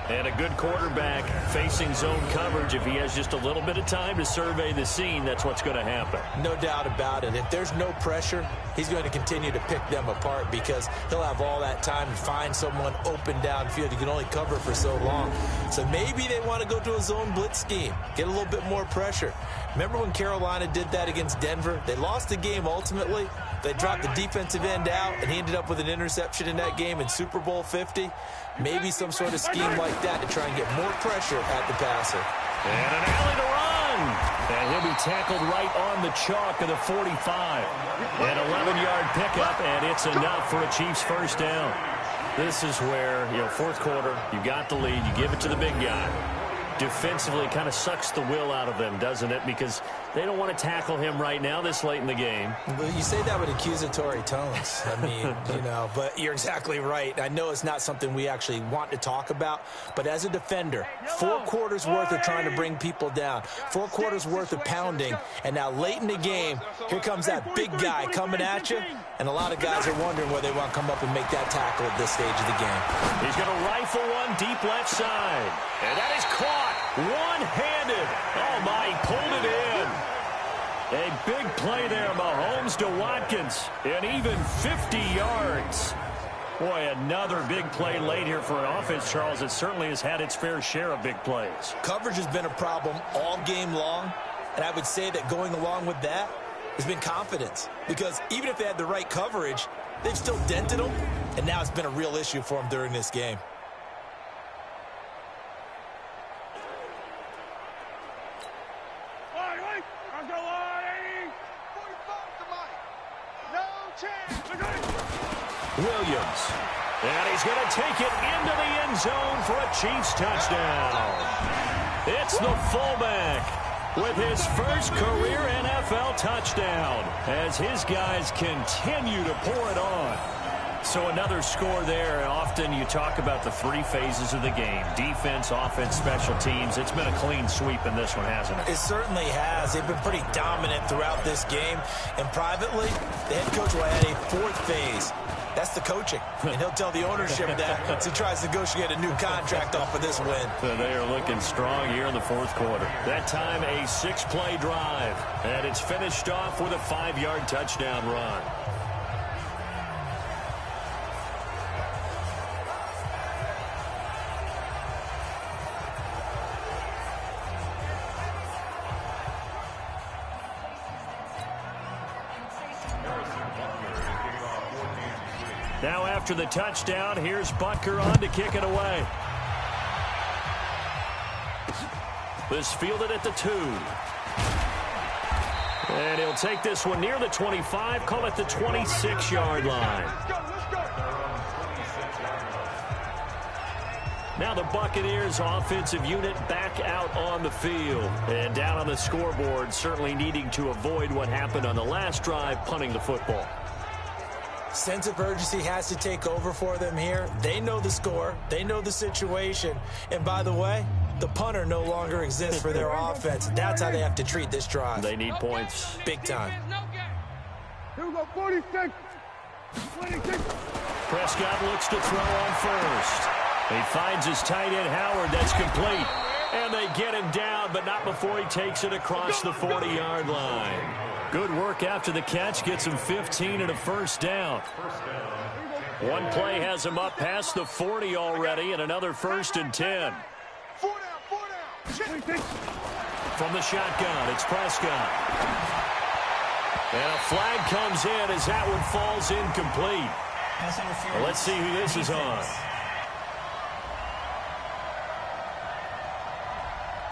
And a good quarterback facing zone coverage. If he has just a little bit of time to survey the scene, that's what's going to happen. No doubt about it. If there's no pressure, he's going to continue to pick them apart because he'll have all that time to find someone open downfield. You can only cover for so long. So maybe they want to go to a zone blitz scheme, get a little bit more pressure. Remember when Carolina did that against Denver? They lost the game ultimately, They dropped the defensive end out, and he ended up with an interception in that game in Super Bowl 50. Maybe some sort of scheme like that to try and get more pressure at the passer. And an alley to run. And he'll be tackled right on the chalk of the 45. An 11-yard pickup, and it's enough for a Chiefs first down. This is where, fourth quarter, you got the lead, you give it to the big guy. Defensively kind of sucks the will out of them, doesn't it? Because they don't want to tackle him right now this late in the game. Well, you say that with accusatory tones. I mean, but you're exactly right. I know it's not something we actually want to talk about, but as a defender, 4 quarters worth of trying to bring people down, 4 quarters worth of pounding, and now late in the game, here comes that big guy coming at you, and a lot of guys are wondering whether they want to come up and make that tackle at this stage of the game. He's going to rifle one deep left side, and that is caught. One-handed. Oh, my, he pulled it in. A big play there, Mahomes to Watkins, and even 50 yards. Boy, another big play late here for an offense, Charles, that certainly has had its fair share of big plays. Coverage has been a problem all game long, and I would say that going along with that has been confidence, because even if they had the right coverage, they've still dented them, and now it's been a real issue for them during this game. Williams. And he's going to take it into the end zone for a Chiefs touchdown. It's the fullback with his first career NFL touchdown as his guys continue to pour it on. So another score there. Often you talk about the 3 phases of the game. Defense, offense, special teams. It's been a clean sweep in this one, hasn't it? It certainly has. They've been pretty dominant throughout this game. And privately, the head coach will add a 4th phase. That's the coaching. And he'll tell the ownership that as he tries to negotiate a new contract off of this win. They are looking strong here in the 4th quarter. That time a 6-play drive. And it's finished off with a 5-yard touchdown run. Now after the touchdown, here's Butker on to kick it away. This fielded at the 2. And he'll take this one near the 25, call it the 26-yard line. Now the Buccaneers offensive unit back out on the field. And down on the scoreboard, certainly needing to avoid what happened on the last drive, punting the football. Sense of urgency has to take over for them here. They know the score. They know the situation. And by the way, the punter no longer exists for their offense. That's how they have to treat this drive. They need points. Big time. Here we go, 46. 26. Prescott looks to throw on first. He finds his tight end, Howard. That's complete. And they get him down, but not before he takes it across the 40-yard line. Good work after the catch. Gets him 15 and a first down. One play has him up past the 40 already, and another 1st and 10. 4 down. From the shotgun, it's Prescott. And a flag comes in as that one falls incomplete. Well, let's see who this is on.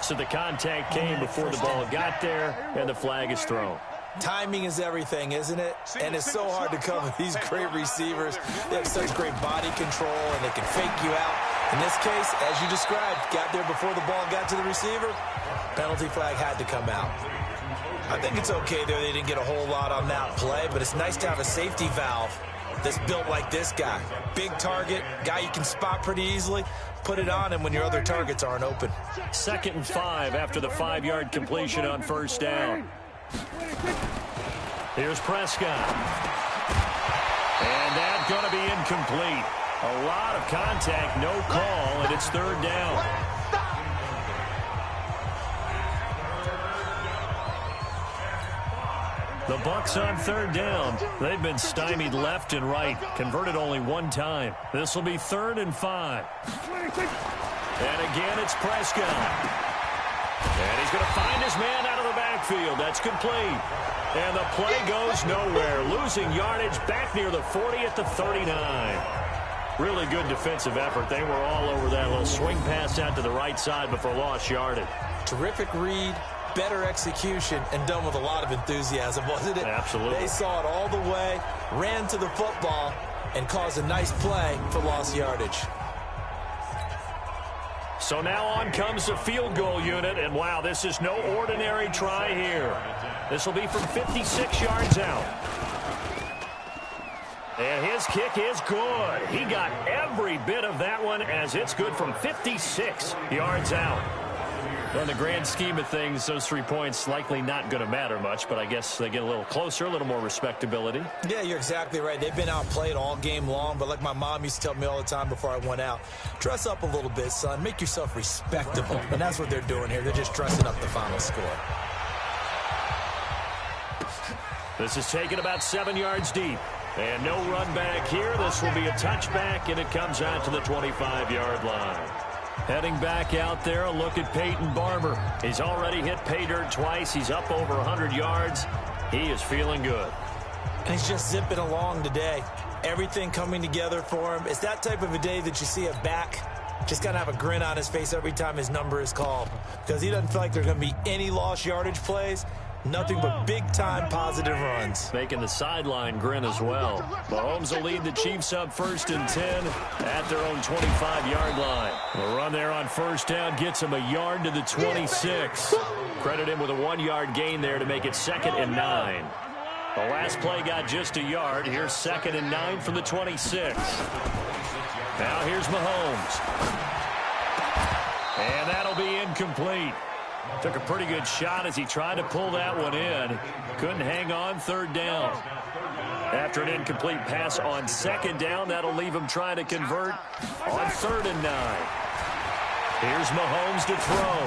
So the contact came before the ball got there, and the flag is thrown. Timing is everything, isn't it? And it's so hard to cover these great receivers. They have such great body control, and they can fake you out. In this case, as you described, got there before the ball got to the receiver. Penalty flag had to come out. I think it's okay there. They didn't get a whole lot on that play, but it's nice to have a safety valve that's built like this guy. Big target, guy you can spot pretty easily. Put it on him when your other targets aren't open. 2nd and 5 after the 5-yard completion on first down. Here's Prescott. And that's going to be incomplete. A lot of contact, no call, and it's 3rd down. The Bucs on 3rd down. They've been stymied left and right. Converted only 1 time. This will be 3rd and 5. And again, it's Prescott. And he's going to find his man out of the backfield. backfield. That's complete. And the play goes nowhere. Losing yardage back near the 40 at the 39. Really good defensive effort. They were all over that little swing pass out to the right side before lost yardage. Terrific read, better execution, and done with a lot of enthusiasm, wasn't it? Absolutely. They saw it all the way, ran to the football, and caused a nice play for lost yardage. So now on comes the field goal unit, and wow, this is no ordinary try here. This will be from 56 yards out. And his kick is good. He got every bit of that one as it's good from 56 yards out. Well, in the grand scheme of things, those 3 points likely not going to matter much, but I guess they get a little closer, a little more respectability. Yeah, you're exactly right. They've been outplayed all game long, but like my mom used to tell me all the time before I went out, dress up a little bit, son. Make yourself respectable. And that's what they're doing here. They're just dressing up the final score. This is taken about 7 yards deep. And no run back here. This will be a touchback, and it comes out to the 25-yard line. Heading back out there, a look at Peyton Barber. He's already hit pay dirt twice. He's up over 100 yards. He is feeling good. And he's just zipping along today. Everything coming together for him. It's that type of a day that you see a back just got to have a grin on his face every time his number is called, because he doesn't feel like there's going to be any lost yardage plays. Nothing but big-time positive runs. Making the sideline grin as well. Mahomes will lead the Chiefs up 1st and 10 at their own 25-yard line. The run there on first down gets him a yard to the 26. Credit him with a 1-yard gain there to make it 2nd and 9. The last play got just a yard. Here's 2nd and 9 from the 26. Now here's Mahomes. And that'll be incomplete. Took a pretty good shot as he tried to pull that one in. Couldn't hang on 3rd down. After an incomplete pass on 2nd down, that'll leave him trying to convert on 3rd and 9. Here's Mahomes to throw.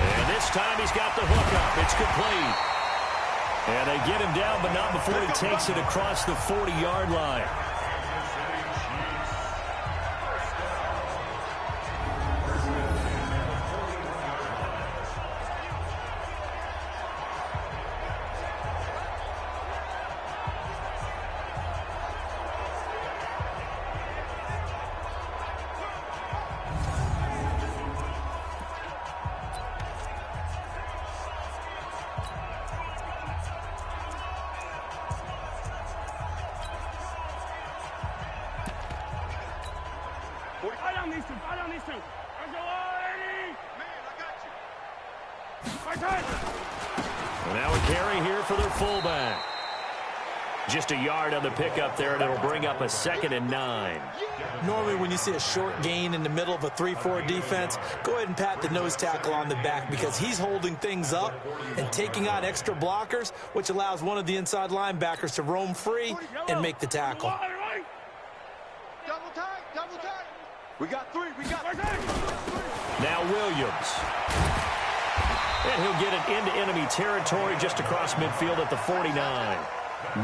And this time he's got the hook up. It's complete. And they get him down, but not before he takes it across the 40-yard line. And now a carry here for their fullback. Just a yard on the pickup there, and it'll bring up a 2nd and 9. Normally when you see a short gain in the middle of a 3-4 defense, go ahead and pat the nose tackle on the back, because he's holding things up and taking on extra blockers, which allows one of the inside linebackers to roam free and make the tackle. Double tight. We got 3. Now Williams. And he'll get it into enemy territory just across midfield at the 49.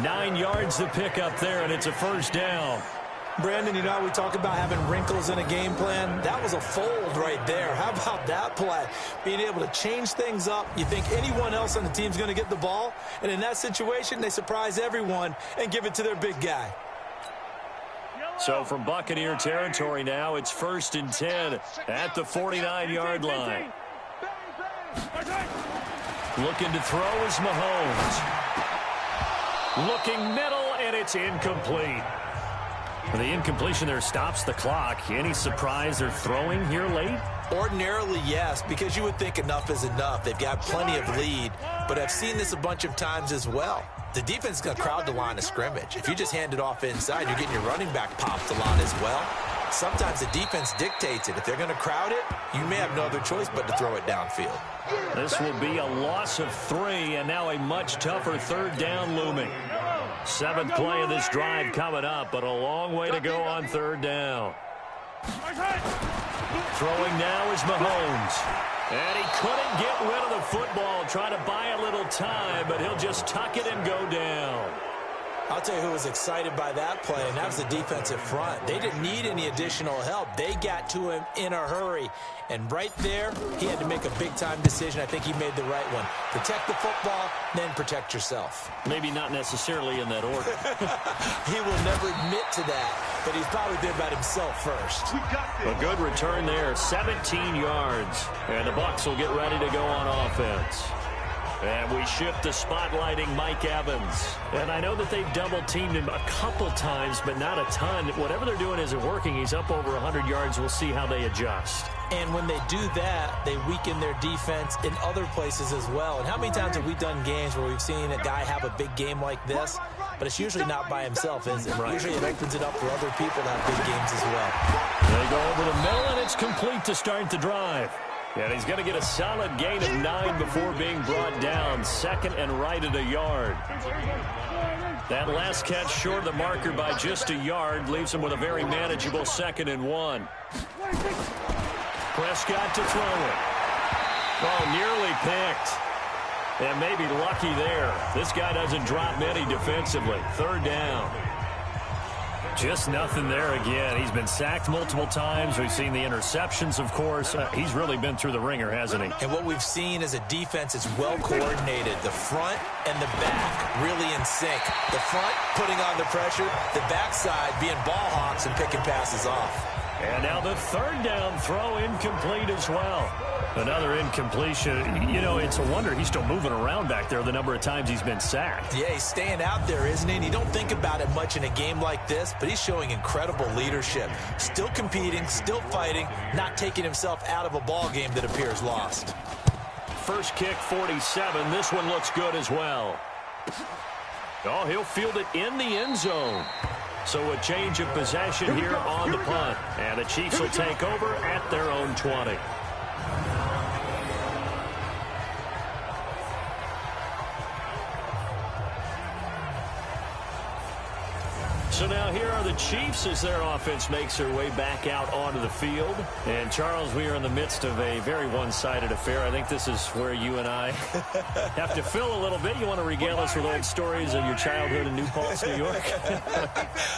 9 yards to pick up there, and it's a 1st down. Brandon, you know, we talk about having wrinkles in a game plan. That was a fold right there. How about that play? Being able to change things up. You think anyone else on the team's going to get the ball, and in that situation, they surprise everyone and give it to their big guy. So from Buccaneer territory now, it's 1st and 10 at the 49-yard line. Looking to throw is Mahomes. Looking middle, and it's incomplete. The incompletion there stops the clock. Any surprise they're throwing here late? Ordinarily, yes, because you would think enough is enough. They've got plenty of lead, but I've seen this a bunch of times as well. The defense is going to crowd the line of scrimmage. If you just hand it off inside, you're getting your running back popped a lot as well. Sometimes the defense dictates it. If they're going to crowd it, you may have no other choice but to throw it downfield. This will be a loss of 3, and now a much tougher 3rd down looming. 7th play of this drive coming up, but a long way to go on 3rd down. Throwing now is Mahomes. And he couldn't get rid of the football, trying to buy a little time, but he'll just tuck it and go down. I'll tell you who was excited by that play, and that was the defensive front. They didn't need any additional help. They got to him in a hurry. And right there, he had to make a big-time decision. I think he made the right one. Protect the football, then protect yourself. Maybe not necessarily in that order. He will never admit to that, but he's probably been about himself first. A good return there, 17 yards. And the Bucs will get ready to go on offense. And we shift to spotlighting Mike Evans. And I know that they've double-teamed him a couple times, but not a ton. Whatever they're doing isn't working. He's up over 100 yards. We'll see how they adjust. And when they do that, they weaken their defense in other places as well. And how many times have we done games where we've seen a guy have a big game like this, but it's usually not by himself, is it? Right. Usually it opens it up for other people to have big games as well. They go over the middle, and it's complete to start the drive. And he's going to get a solid gain of 9 before being brought down. Second and right at a yard. That last catch short of the marker by just a yard leaves him with a very manageable 2nd and 1. Prescott to throw it. Oh, nearly picked. And maybe lucky there. This guy doesn't drop many defensively. 3rd down. Just nothing there again. He's been sacked multiple times. We've seen the interceptions, of course. He's really been through the ringer, hasn't he? And what we've seen is a defense that's well coordinated. The front and the back really in sync. The front putting on the pressure. The backside being ball hawks and picking passes off. And now the 3rd down throw incomplete as well. Another incompletion. You know, it's a wonder he's still moving around back there the number of times he's been sacked. Yeah, he's staying out there, isn't he? And you don't think about it much in a game like this, but he's showing incredible leadership. Still competing, still fighting, not taking himself out of a ball game that appears lost. First kick, 47. This one looks good as well. Oh, he'll field it in the end zone. So a change of possession here on the punt. And the Chiefs will take over at their own 20. So now here are the Chiefs as their offense makes their way back out onto the field. And, Charles, we are in the midst of a very one-sided affair. I think this is where you and I have to fill a little bit. You want to regale us with old stories of your childhood in New Paltz, New York?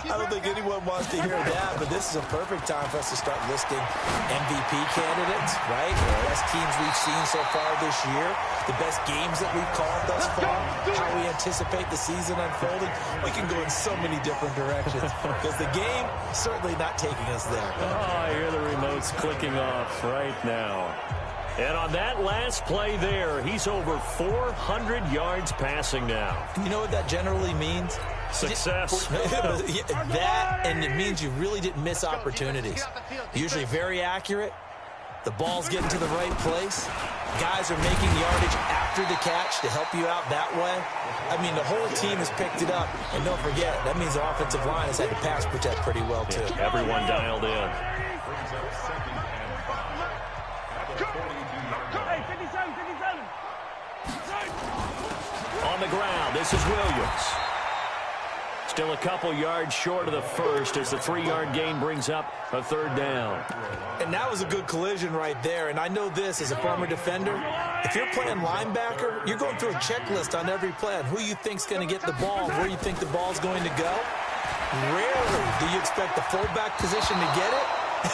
I don't think anyone wants to hear that, but this is a perfect time for us to start listing MVP candidates, right? The best teams we've seen so far this year, the best games that we've called thus far, how we anticipate the season unfolding. We can go in so many different directions because the game certainly not taking us there. Oh, I hear the remotes clicking off right now. And on that last play there, he's over 400 yards passing now. And you know what that generally means? Success. That, and it means you really didn't miss opportunities. Usually very accurate. The ball's getting to the right place. Guys are making yardage after the catch to help you out that way. I mean, the whole team has picked it up. And don't forget, that means the offensive line has had to pass protect pretty well, too. Yeah, everyone dialed in. On the ground, this is Williams. Still a couple yards short of the first as the 3-yard gain brings up a 3rd down. And that was a good collision right there. And I know this as a former defender. If you're playing linebacker, you're going through a checklist on every play on who you think's going to get the ball, where you think the ball's going to go. Rarely do you expect the fullback position to get it.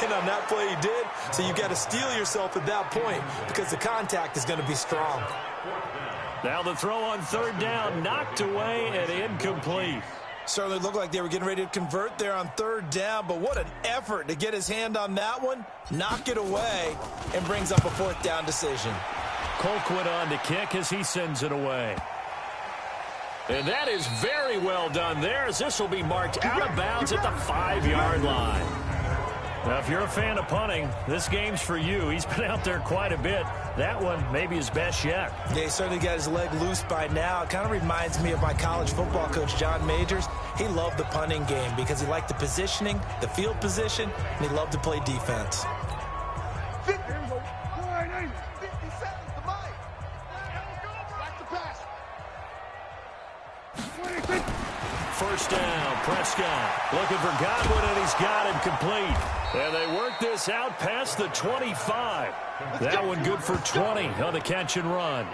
And on that play he did. So you've got to steel yourself at that point because the contact is going to be strong. Now the throw on 3rd down, knocked away and incomplete. Certainly looked like they were getting ready to convert there on 3rd down, but what an effort to get his hand on that one, knock it away, and brings up a 4th down decision. Colquitt on to kick as he sends it away. And that is very well done there as this will be marked out of bounds at the 5-yard line. Now, if you're a fan of punting, this game's for you. He's been out there quite a bit. That one maybe his best yet. Yeah, he certainly got his leg loose by now. It kind of reminds me of my college football coach, John Majors. He loved the punting game because he liked the positioning, the field position, and he loved to play defense. 50 seconds to mine. Back to pass. 1st down, Prescott looking for Godwin, and he's got him complete. And they work this out past the 25. That one good for 20 on the catch and run.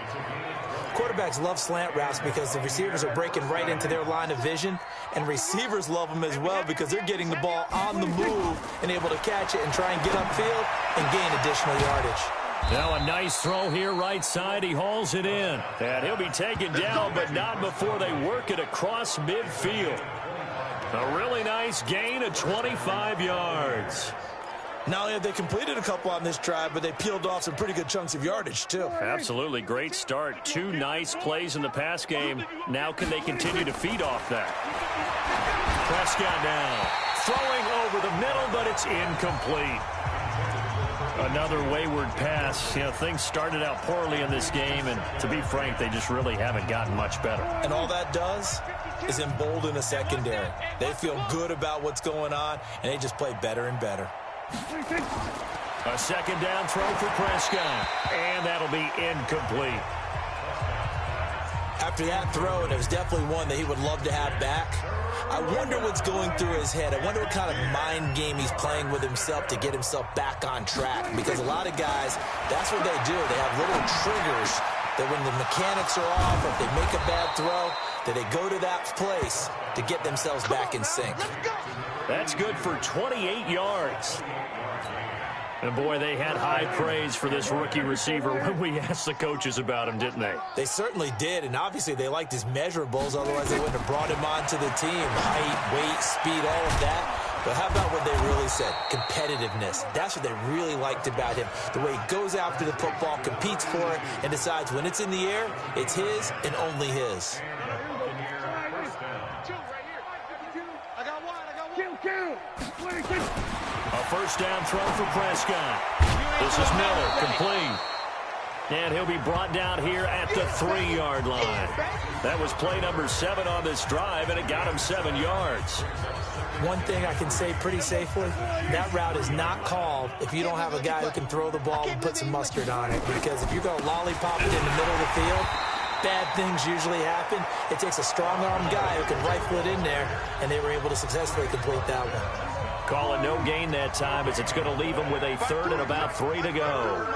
Quarterbacks love slant routes because the receivers are breaking right into their line of vision, and receivers love them as well because they're getting the ball on the move and able to catch it and try and get upfield and gain additional yardage. Now a nice throw here right side. He hauls it in. And he'll be taken down, but not before they work it across midfield. A really nice gain of 25 yards. Not only have they completed a couple on this drive, but they peeled off some pretty good chunks of yardage, too. Absolutely. Great start. 2 nice plays in the pass game. Now can they continue to feed off that? Prescott now throwing over the middle, but it's incomplete. Another wayward pass. You know, things started out poorly in this game, and to be frank, they just really haven't gotten much better. And all that does is embolden the secondary. They feel good about what's going on, and they just play better and better. A second down throw for Prescott, and that'll be incomplete. After that throw, and it was definitely one that he would love to have back, I wonder what's going through his head. I wonder what kind of mind game he's playing with himself to get himself back on track. Because a lot of guys, that's what they do. They have little triggers that when the mechanics are off, or if they make a bad throw, that they go to that place to get themselves back in sync. That's good for 28 yards. And, boy, they had high praise for this rookie receiver when we asked the coaches about him, didn't they? They certainly did, and obviously they liked his measurables. Otherwise, they wouldn't have brought him onto the team. Height, weight, speed, all of that. But how about what they really said? Competitiveness. That's what they really liked about him. The way he goes after the football, competes for it, and decides when it's in the air, it's his and only his. A first down throw for Prescott. This is Miller, complete. And he'll be brought down here at the 3-yard line. That was play number 7 on this drive, and it got him 7 yards. One thing I can say pretty safely, that route is not called if you don't have a guy who can throw the ball and put some mustard on it. Because if you're going to lollipop it in the middle of the field, bad things usually happen. It takes a strong-armed guy who can rifle it in there, and they were able to successfully complete that one. Call it no gain that time, as it's going to leave them with a 3rd and about 3 to go.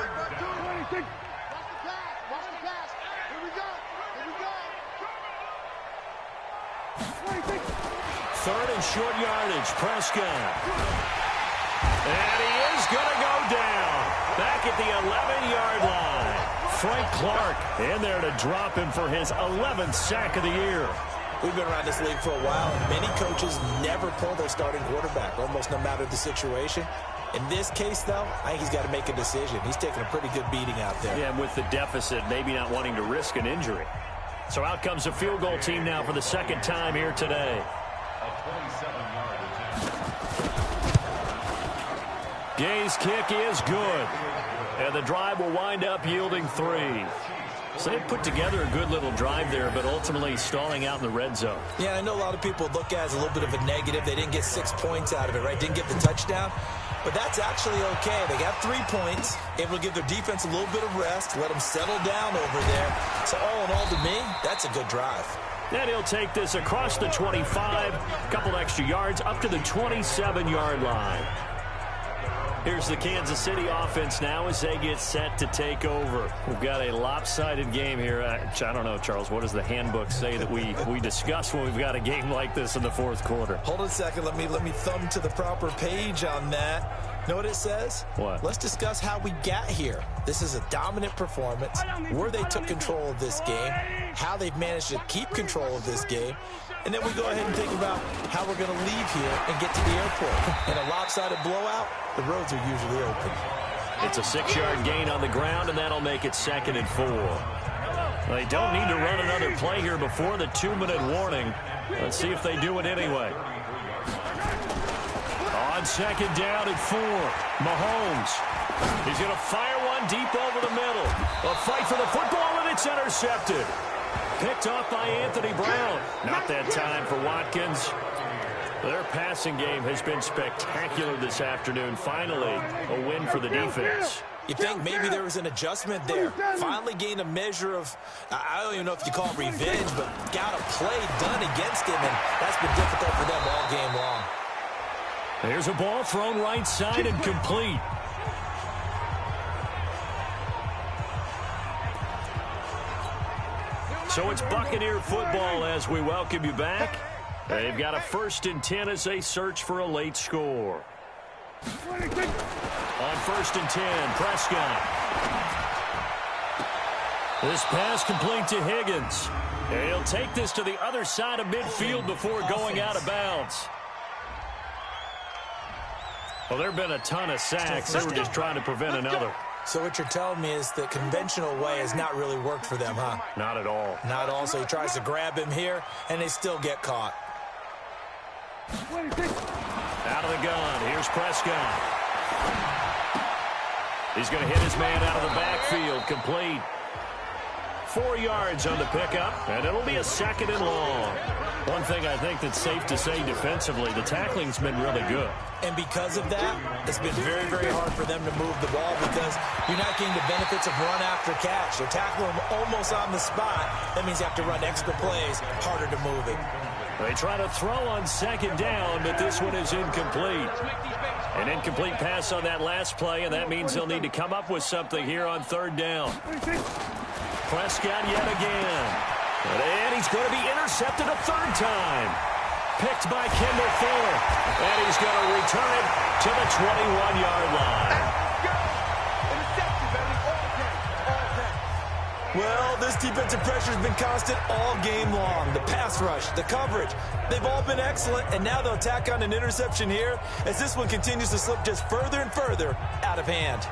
Third and short yardage, Prescott. And he is going to go down. Back at the 11-yard line. Frank Clark in there to drop him for his 11th sack of the year. We've been around this league for a while, and many coaches never pull their starting quarterback, almost no matter the situation. In this case, though, I think he's got to make a decision. He's taking a pretty good beating out there. Yeah, and with the deficit, maybe not wanting to risk an injury. So out comes the field goal team now for the second time here today. Gay's kick is good. And the drive will wind up yielding 3. So they put together a good little drive there, but ultimately stalling out in the red zone. Yeah, I know a lot of people look at it as a little bit of a negative. They didn't get 6 points out of it, right? Didn't get the touchdown. But that's actually okay. They got 3 points, able to give their defense a little bit of rest, let them settle down over there. So all in all, to me, that's a good drive. And he'll take this across the 25, a couple extra yards, up to the 27-yard line. Here's the Kansas City offense now as they get set to take over. We've got a lopsided game here. I don't know, Charles, what does the handbook say that we discuss when we've got a game like this in the 4th quarter? Hold on a second. Let me thumb to the proper page on that. Know what it says? What? Let's discuss how we got here. This is a dominant performance, where they took control of this game, how they've managed to keep control of this game, and then we go ahead and think about how we're going to leave here and get to the airport. In a lopsided blowout, the roads are usually open. It's a 6-yard gain on the ground, and that'll make it 2nd and 4. They don't need to run another play here before the 2-minute warning. Let's see if they do it anyway. On 2nd down at 4, Mahomes. He's going to fire one deep over the middle. A fight for the football, and it's intercepted. Picked off by Anthony Brown. Not that time for Watkins. Their passing game has been spectacular this afternoon. Finally, a win for the defense. You think maybe there was an adjustment there. Finally gained a measure of, I don't even know if you call it revenge, but got a play done against him, and that's been difficult for them all game long. There's a ball thrown right side and complete. So it's Buccaneer football as we welcome you back. They've got a 1st and 10 as they search for a late score. On 1st and 10, Prescott. This pass complete to Higgins. He'll take this to the other side of midfield before going out of bounds. Well, there have been a ton of sacks. They were just trying to prevent another. So what you're telling me is the conventional way has not really worked for them, huh? Not at all. Not all. So he tries to grab him here, and they still get caught. Out of the gun. Here's Prescott. He's going to hit his man out of the backfield. Complete. 4 yards on the pickup, and it'll be a 2nd and long. One thing I think that's safe to say defensively, the tackling's been really good. And because of that, it's been very, very hard for them to move the ball because you're not getting the benefits of run after catch. They're tackling them almost on the spot. That means you have to run extra plays, harder to move it. They try to throw on 2nd down, but this one is incomplete. An incomplete pass on that last play, and that means they'll need to come up with something here on 3rd down. Prescott yet again. And he's going to be intercepted a 3rd time. Picked by Kendall Fuller. And he's going to return it to the 21-yard line. Well, this defensive pressure has been constant all game long. The pass rush, the coverage, they've all been excellent, and now they'll tack on an interception here as this one continues to slip just further and further out of hand.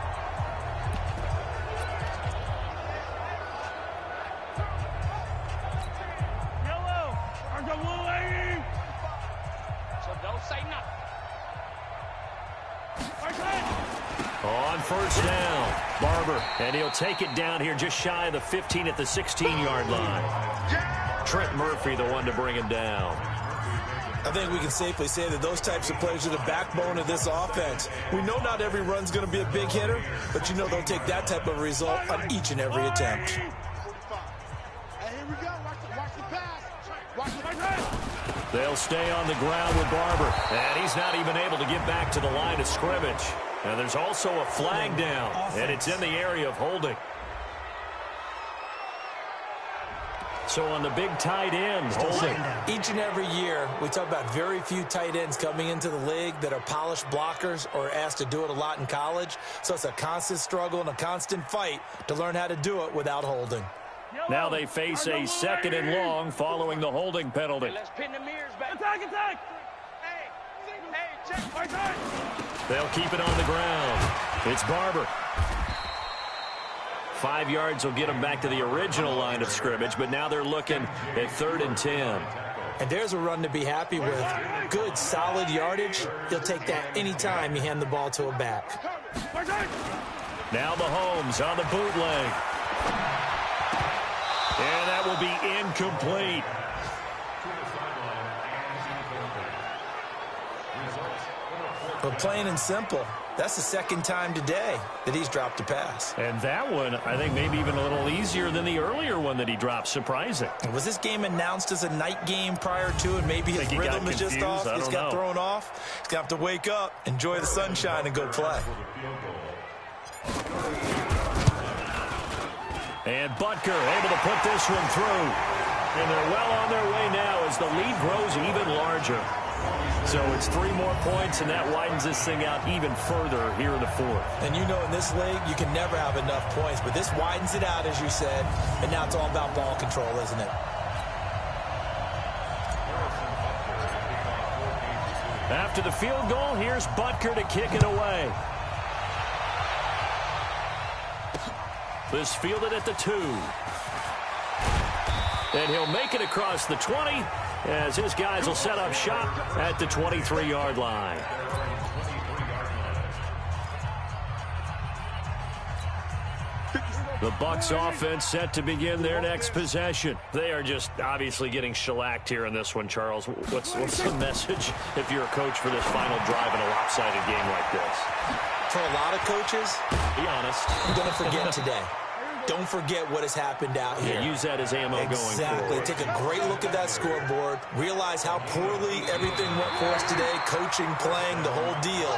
On 1st down, Barber, and he'll take it down here just shy of the 15 at the 16-yard line. Trent Murphy, the one to bring him down. I think we can safely say that those types of plays are the backbone of this offense. We know not every run's going to be a big hitter, but you know they'll take that type of result on each and every attempt. Hey, here we go. Watch the pass. Watch the pass. They'll stay on the ground with Barber, and he's not even able to get back to the line of scrimmage. And there's also a flag down, and it's in the area of holding. So on the big tight end, holding. Each and every year, we talk about very few tight ends coming into the league that are polished blockers or asked to do it a lot in college. So it's a constant struggle and a constant fight to learn how to do it without holding. Now they face a 2nd and long following the holding penalty. Let's pin the mirrors back. Attack! Hey, check. They'll keep it on the ground. It's Barber. 5 yards will get them back to the original line of scrimmage, but now they're looking at 3rd and 10. And there's a run to be happy with. Good, solid yardage. He'll take that anytime you hand the ball to a back. Now Mahomes on the bootleg. And that will be incomplete. But plain and simple, that's the 2nd time today that he's dropped a pass. And that one, I think, maybe even a little easier than the earlier one that he dropped. Surprising. Was this game announced as a night game prior to, and maybe his rhythm is just off? He's got thrown off. He's going to have to wake up, enjoy the sunshine, and go play. And Butker able to put this one through. And they're well on their way now as the lead grows even larger. So it's 3 more points, and that widens this thing out even further here in the 4th. And you know in this league, you can never have enough points, but this widens it out, as you said, and now it's all about ball control, isn't it? After the field goal, here's Butker to kick it away. This fielded at the 2. And he'll make it across the 20 as his guys will set up shop at the 23-yard line. The Bucs offense set to begin their next possession. They are just obviously getting shellacked here in this one, Charles. What's the message if you're a coach for this final drive in a lopsided game like this? For a lot of coaches, be honest, I'm going to forget today. Don't forget what has happened out here. Yeah, use that as ammo going forward. Exactly. Take a great look at that scoreboard. Realize how poorly everything went for us today. Coaching, playing, the whole deal.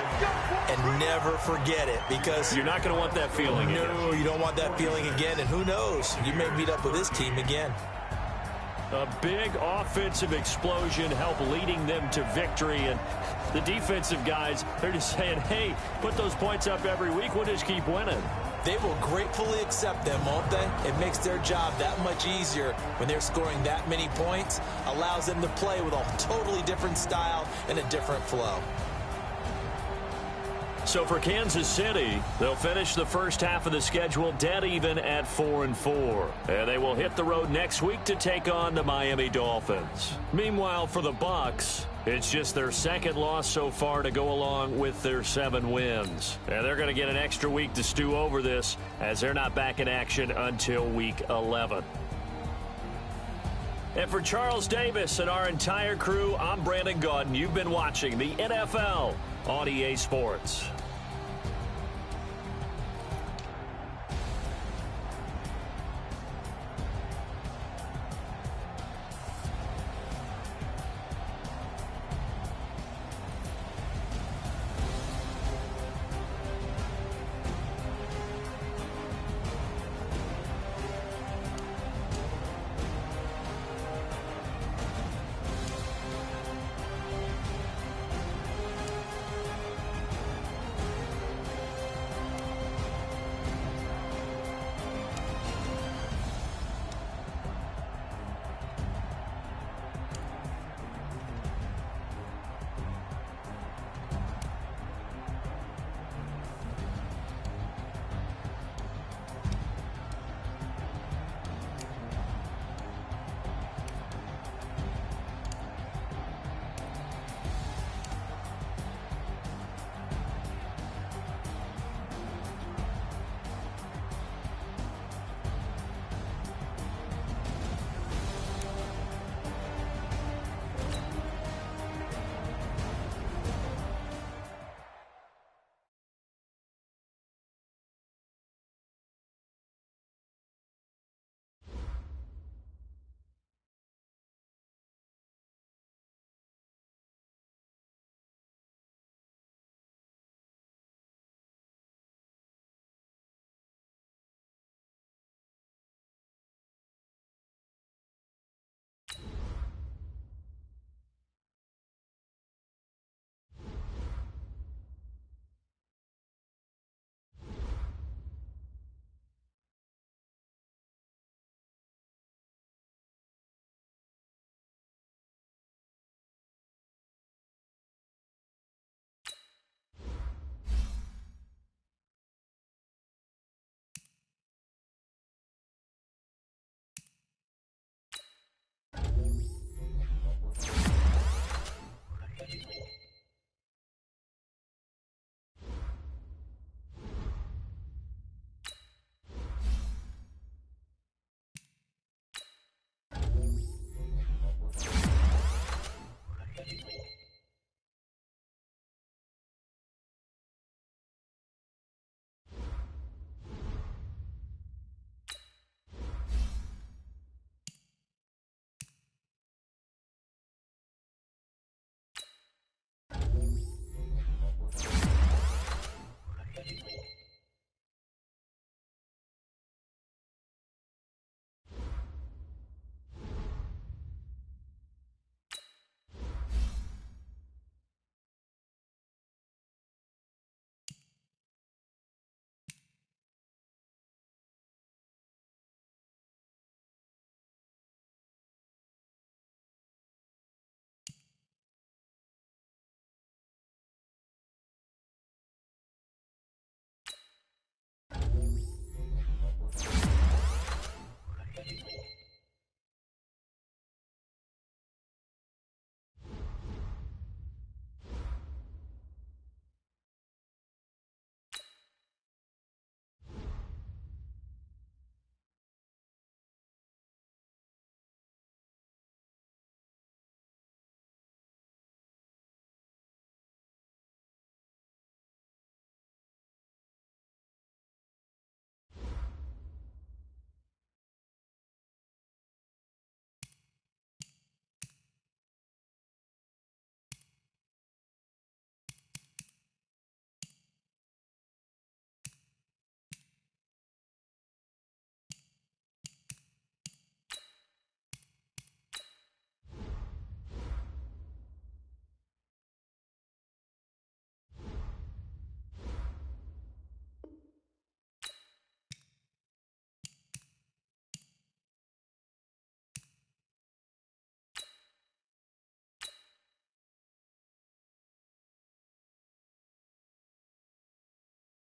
And never forget it, because you're not going to want that feeling again. No, you don't want that feeling again. And who knows? You may meet up with this team again. A big offensive explosion helped leading them to victory. And the defensive guys, they're just saying, hey, put those points up every week. We'll just keep winning. They will gratefully accept them, won't they? It makes their job that much easier when they're scoring that many points. Allows them to play with a totally different style and a different flow. So for Kansas City, they'll finish the first half of the schedule dead even at 4-4. And they will hit the road next week to take on the Miami Dolphins. Meanwhile, for the Bucs, it's just their second loss so far to go along with their 7 wins. And they're going to get an extra week to stew over this as they're not back in action until week 11. And for Charles Davis and our entire crew, I'm Brandon Gaudin. You've been watching the NFL on EA Sports.